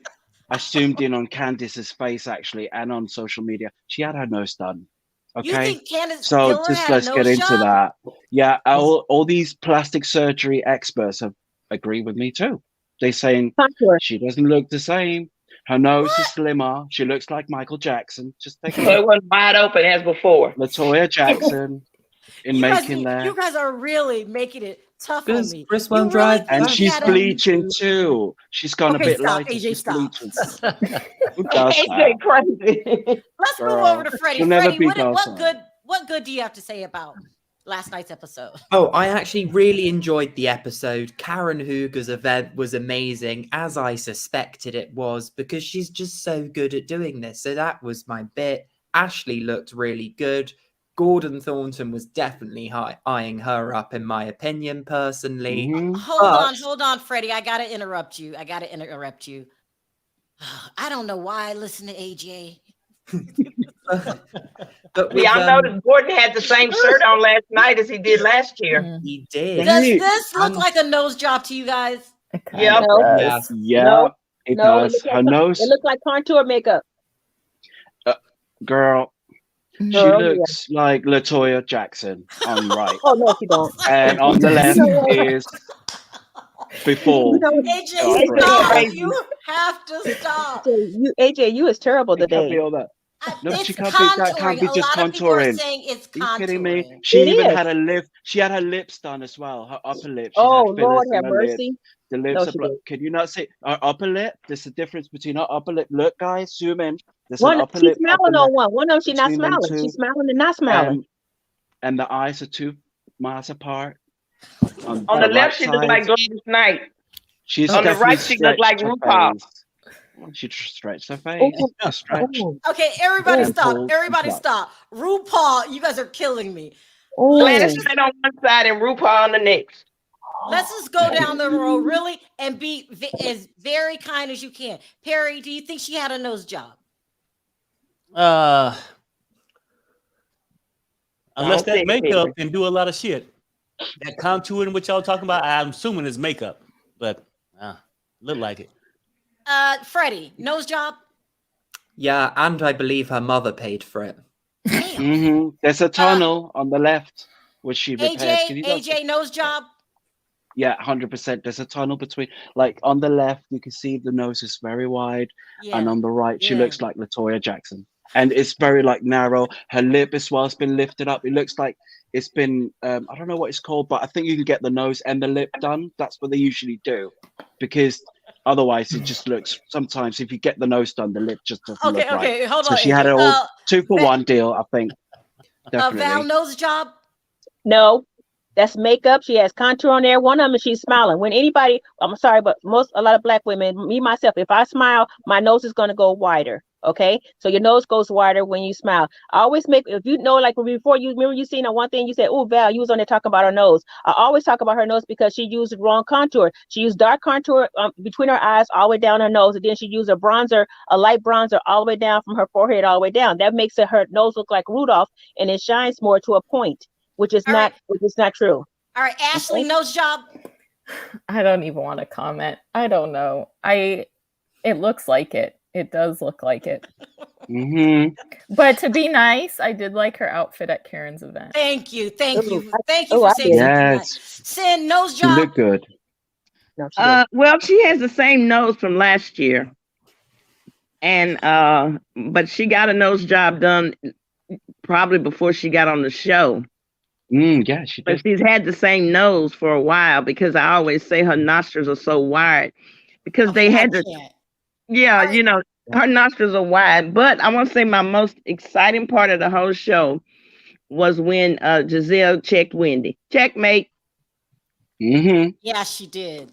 on Candace's face actually, and on social media. She had her nose done. Okay. You think Candace so just let's get into that. Yeah, all these plastic surgery experts have agreed with me too. They're saying she doesn't look the same. Her nose is slimmer. She looks like Michael Jackson. Just take a look. It wasn't wide open as before. Latoya Jackson. You guys are really making it tough on me. Chris won't drive, and she's bleaching too. She's gone a bit lighter. AJ, stop. Who does AJ crazy. Let's move over to Freddie. Freddie, what good do you have to say about last night's episode? Oh, I actually really enjoyed the episode. Karen Hooger's event was amazing, as I suspected it was, because she's just so good at doing this. So that was my bit. Ashley looked really good. Gordon Thornton was definitely eyeing her up, in my opinion, personally. Hold on, Freddie. I gotta interrupt you. I don't know why I listen to AJ. I noticed Gordon had the same shirt on last night as he did last year. He did. Does this look like a nose job to you guys? Yeah. It does. Her nose. It looks like contour makeup. Girl. She looks like Latoya Jackson on the right. Oh no, she don't. And on the left is before. AJ, stop! You have to stop. AJ, you is terrible today. Can't be all that. No, it's she can't be. That can't be just contouring. It's Are you kidding me? She even had a lip. She had her lips done as well. Her upper lip. Oh Lord, have mercy. The lips are black. Can you not see her upper lip? There's a difference between her upper lip. Look, guys, zoom in. There's an upper lip. She's smiling on one. One of them, she's not smiling. She's smiling and not smiling. And the eyes are 2 miles apart. On the left, she looks like Gladys Knight. On the right, she looks like RuPaul. She stretched her face. Okay, everybody stop. Everybody stop. RuPaul, you guys are killing me. Gladys Knight on one side and RuPaul on the next. Let's just go down the road, really, and be as very kind as you can. Perry, do you think she had a nose job? Unless that makeup can do a lot of shit. That contouring, what y'all talking about, I'm assuming is makeup, but look like it. Freddie, nose job? Yeah, and I believe her mother paid for it. There's a tunnel on the left, which she repaired. AJ, nose job? Yeah, 100%. There's a tunnel between, like on the left, you can see the nose is very wide, and on the right, she looks like Latoya Jackson, and it's very like narrow. Her lip as well has been lifted up. It looks like it's been, I don't know what it's called, but I think you can get the nose and the lip done. That's what they usually do, because otherwise it just looks. Sometimes if you get the nose done, the lip just doesn't look right. Hold on. So she had it all 2 for 1 deal, I think. Val, nose job? No. That's makeup. She has contour on there. One of them, she's smiling. When anybody, I'm sorry, but a lot of black women, me myself, if I smile, my nose is going to go wider. Okay, so your nose goes wider when you smile. I always make, if you know, like before you remember you seen that one thing, you said, oh, Val, you was on there talking about her nose. I always talk about her nose because she used the wrong contour. She used dark contour between her eyes all the way down her nose, and then she used a bronzer, a light bronzer all the way down from her forehead all the way down. That makes her nose look like Rudolph, and it shines more to a point, which is not true. All right, Ashley, nose job. I don't even want to comment. I don't know. It looks like it. It does look like it. But to be nice, I did like her outfit at Karen's event. Thank you for saying that. Sin, nose job. She looked good. Well, she has the same nose from last year, and but she got a nose job done probably before she got on the show. Yeah, she did. But she's had the same nose for a while, because I always say her nostrils are so wide because they had to. Yeah, you know, her nostrils are wide. But I want to say my most exciting part of the whole show was when Giselle checked Wendy. Checkmate. Yeah, she did.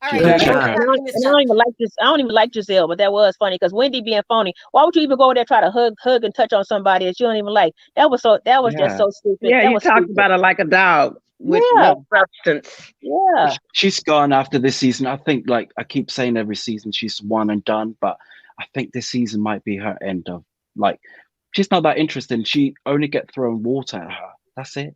All right. I don't even like this. I don't even like Giselle, but that was funny because Wendy being phony. Why would you even go over there try to hug and touch on somebody that you don't even like? That was just so stupid. Yeah, that you talked about her like a dog with no substance. Yeah. She's gone after this season. I think, like I keep saying, every season she's one and done, but I think this season might be her end of, like, she's not that interesting. She only get thrown water at her. That's it.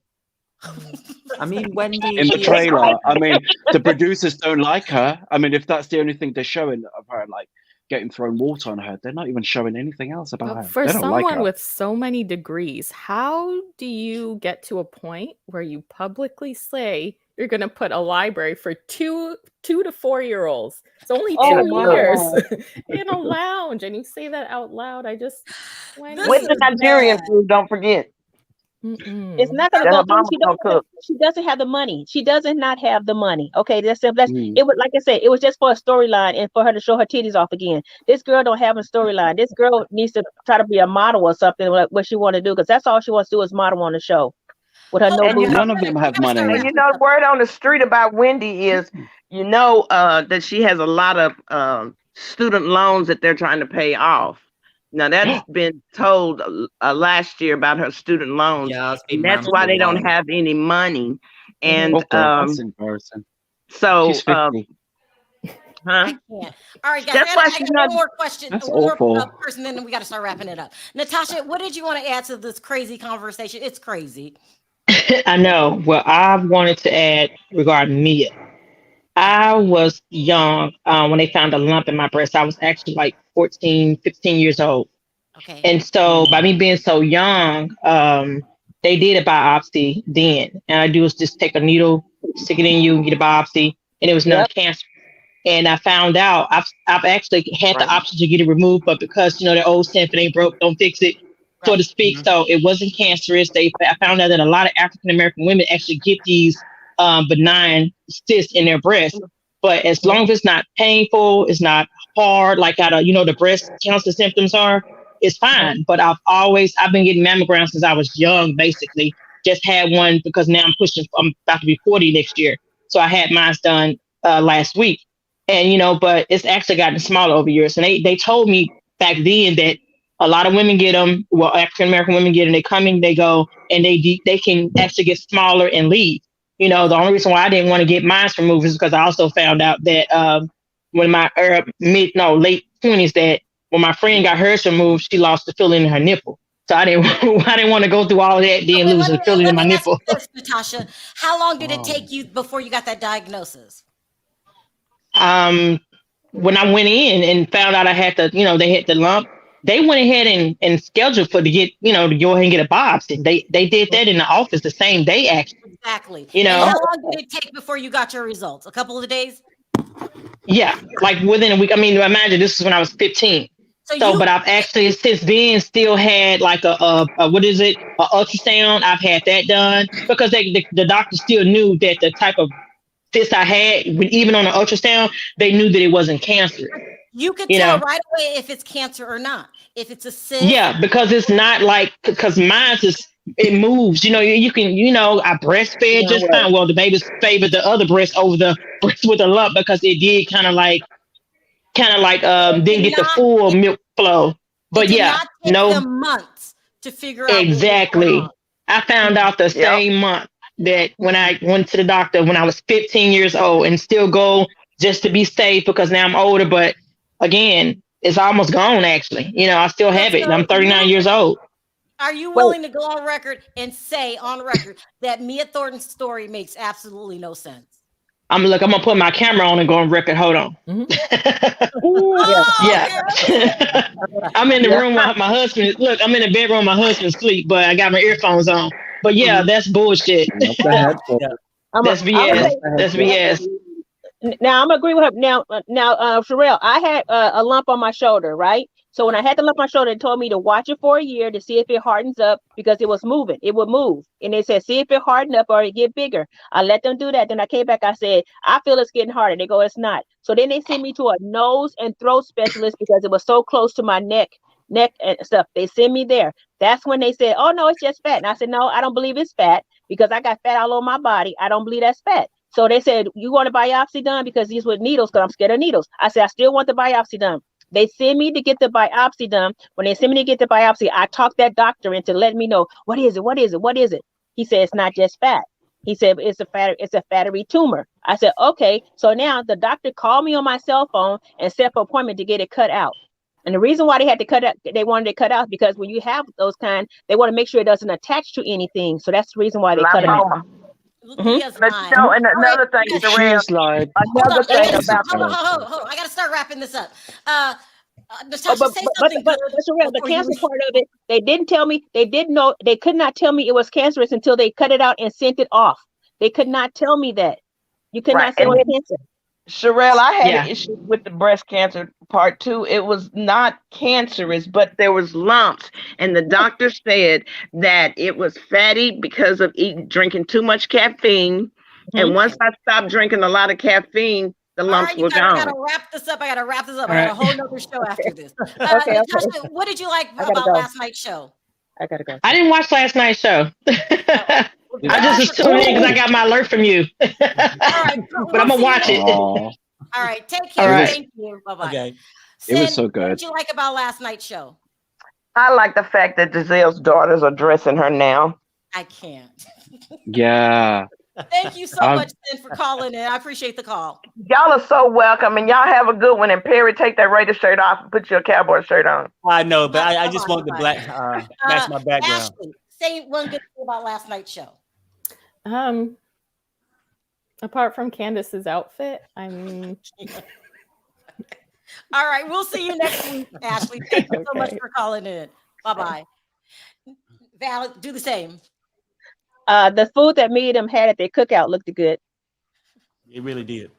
I mean, Wendy in the trailer, I mean, the producers don't like her. I mean, if that's the only thing they're showing of her, like getting thrown water on her, they're not even showing anything else about her. For They don't like someone her. with so many degrees, how do you get to a point where you publicly say you're going to put a library for 2 to 4 year olds? It's only 2 years in a lounge, and you say that out loud. I just with the Nigerian food, don't forget. It's not gonna go through. She doesn't have the money. She does not have the money. Okay, that's it. Was, like I said, it was just for a storyline and for her to show her titties off again. This girl don't have a storyline. This girl needs to try to be a model or something. What she want to do, because that's all she wants to do is model on the show with her None of them have money. And you know, the word on the street about Wendy is, you know, that she has a lot of student loans that they're trying to pay off. Now that's been told last year about her student loans. Yeah, that's why they don't have any money. And that's embarrassing. So, she's 50. I can't. All right, guys. I got one more question. That's one awful. more person, then we got to start wrapping it up. Natasha, what did you want to add to this crazy conversation? It's crazy. I know. Well, I wanted to add regarding Mia. I was young when they found a lump in my breast. I was actually like 14, 15 years old. Okay. And so by me being so young, they did a biopsy then. And I do is just take a needle, stick it in you, and get a biopsy. And it was no cancer. And I found out I've actually had the option to get it removed, but because, you know, the old saying, if it ain't broke, don't fix it, so to speak. So it wasn't cancerous. I found out that a lot of African-American women actually get these benign cysts in their breast, but as long as it's not painful, it's not hard, like the breast cancer symptoms are, it's fine. But I've been getting mammograms since I was young, basically. Just had one because now I'm about to be 40 next year. So I had mine done last week. And, but it's actually gotten smaller over years. And they told me back then that a lot of women get them, well, African-American women get them, they come in, they go, and they can actually get smaller and leave. The only reason why I didn't want to get mine removed is because I also found out that when my late 20s, that when my friend got hers removed, she lost the feeling in her nipple. So I didn't want to go through all of that, then lose the feeling in my nipple. Natasha, how long did it take you before you got that diagnosis? When I went in and found out I had they had the lump, they went ahead and scheduled to get, to go ahead and get a biopsy. They did that in the office the same day, actually. Exactly. And how long did it take before you got your results? A couple of days? Yeah, like within a week. I mean, imagine this is when I was 15. But I've actually since then still had like a ultrasound. I've had that done because the doctor still knew that the type of cyst I had, even on the ultrasound, they knew that it wasn't cancerous. You could tell right away if it's cancer or not. If it's a cyst. Yeah, because it's not because mine is it moves. You can, I breastfed just fine. Well, the babies favored the other breast over the breast with a lump because it did kind of like didn't get the full milk flow. But yeah, not take them months to figure out exactly. I found out the same month that when I went to the doctor when I was 15 years old, and still go just to be safe because now I'm older. But again, it's almost gone. Actually, I still have it. And I'm 39 years old. Are you willing to go on record and say on record that Mia Thornton's story makes absolutely no sense? I'm gonna put my camera on and go on record. Hold on. I'm in the room with my husband. Look, I'm in the bedroom. My husband's asleep, but I got my earphones on. But yeah, that's bullshit. That's BS. That's BS. Now I'm gonna agree with her. Now, Sharrell, I had a lump on my shoulder, right? So when I had the lump on my shoulder, it told me to watch it for a year to see if it hardens up because it was moving. It would move, and they said see if it hardened up or it get bigger. I let them do that. Then I came back. I said I feel it's getting harder. They go, it's not. So then they sent me to a nose and throat specialist because it was so close to my neck and stuff. They sent me there. That's when they said, oh no, it's just fat. And I said, no, I don't believe it's fat because I got fat all over my body. I don't believe that's fat. So they said, you want a biopsy done? Because these were needles, because I'm scared of needles. I said, I still want the biopsy done. They send me to get the biopsy done. When they send me to get the biopsy, I talked that doctor into letting me know, what is it? He said, it's not just fat. He said, it's a fatty tumor. I said, okay. So now the doctor called me on my cell phone and set up an appointment to get it cut out. And the reason why they wanted it cut out because when you have those kind, they want to make sure it doesn't attach to anything. So that's the reason why they cut it out. But and another thing, Sharrell, another thing about hold on. I gotta start wrapping this up. Natasha, say something good. Sharrell, the cancer part of it, they didn't tell me. They didn't know. They could not tell me it was cancerous until they cut it out and sent it off. They could not tell me that. You could not say it was cancer. Sharrell, I had an issue with the breast cancer part too. It was not cancerous, but there was lumps, and the doctor said that it was fatty because of drinking too much caffeine. And once I stopped drinking a lot of caffeine, the lumps were gone. I gotta wrap this up. I got a whole nother show after this. Natasha, what did you like about last night's show? I gotta go. I didn't watch last night's show. I just was tuning in because I got my alert from you. But I'm gonna watch it. All right, take care. Thank you. Bye-bye. Okay. It was so good. What did you like about last night's show? I like the fact that Giselle's daughters are dressing her now. I can't. Yeah. Thank you so much, Sin, for calling in. I appreciate the call. Y'all are so welcome, and y'all have a good one. And Perry, take that Raider shirt off and put your cowboy shirt on. I know, but I just want the black match my background. Ashley, say one good thing about last night's show. Apart from Candace's outfit, I mean. All right, we'll see you next week, Ashley. Thank you so much for calling in. Bye-bye. Val, do the same. The food that me and them had at their cookout looked good. It really did.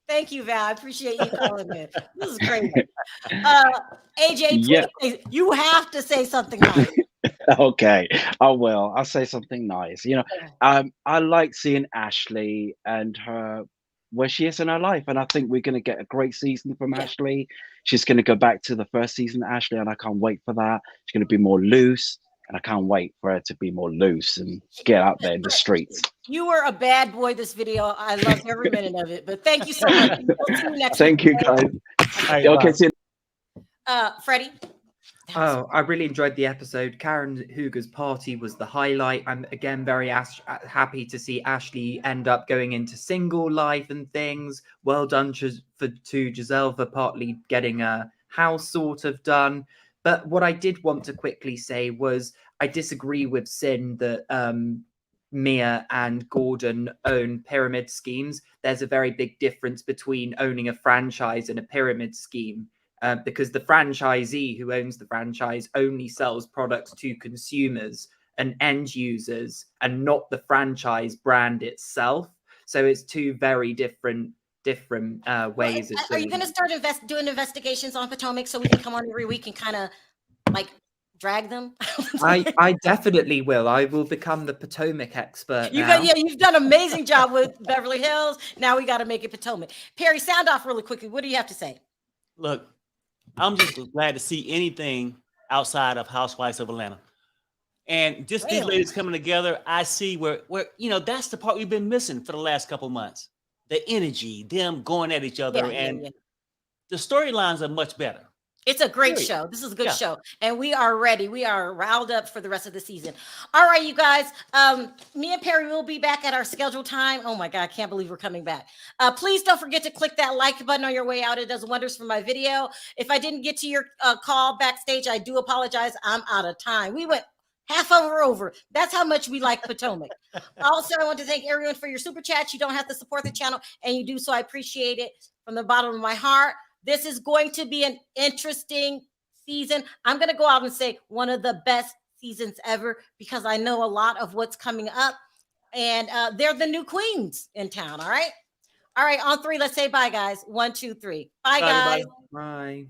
Thank you, Val. I appreciate you calling in. This is crazy. AJ, please, you have to say something nice. Okay, I will. I'll say something nice. I like seeing Ashley and her where she is in her life, and I think we're going to get a great season from Ashley. She's going to go back to the first season of Ashley, and I can't wait for that. She's going to be more loose, and I can't wait for her to be more loose and get out there in the streets. You were a bad boy this video. I loved every minute of it, but thank you so much. We'll see you next Thank week. you, guys. Right, okay, see you. Freddie. Oh, I really enjoyed the episode. Karen Hooger's party was the highlight. I'm again very happy to see Ashley end up going into single life and things. Well done to Giselle for partly getting a house sort of done. But what I did want to quickly say was I disagree with Sin that Mia and Gordon own pyramid schemes. There's a very big difference between owning a franchise and a pyramid scheme. Because the franchisee who owns the franchise only sells products to consumers and end users and not the franchise brand itself. So it's two very different ways of Are you going to start doing investigations on Potomac so we can come on every week and kind of like drag them? I definitely will. I will become the Potomac expert now. You've done an amazing job with Beverly Hills. Now we got to make it Potomac. Perry, sound off really quickly. What do you have to say? Look, I'm just glad to see anything outside of Housewives of Atlanta. And just these ladies coming together, I see where that's the part we've been missing for the last couple months. The energy, them going at each other, the storylines are much better. It's a great show. This is a good show. And we are ready. We are riled up for the rest of the season. All right, you guys. Me and Perry will be back at our scheduled time. Oh my God, I can't believe we're coming back. Please don't forget to click that like button on your way out. It does wonders for my video. If I didn't get to your call backstage, I do apologize. I'm out of time. We went half over. That's how much we like Potomac. Also, I want to thank everyone for your super chats. You don't have to support the channel, and you do, so I appreciate it from the bottom of my heart. This is going to be an interesting season. I'm going to go out and say one of the best seasons ever because I know a lot of what's coming up, and they're the new queens in town. All right. On three, let's say bye, guys. 1, 2, 3. Bye, guys. Bye.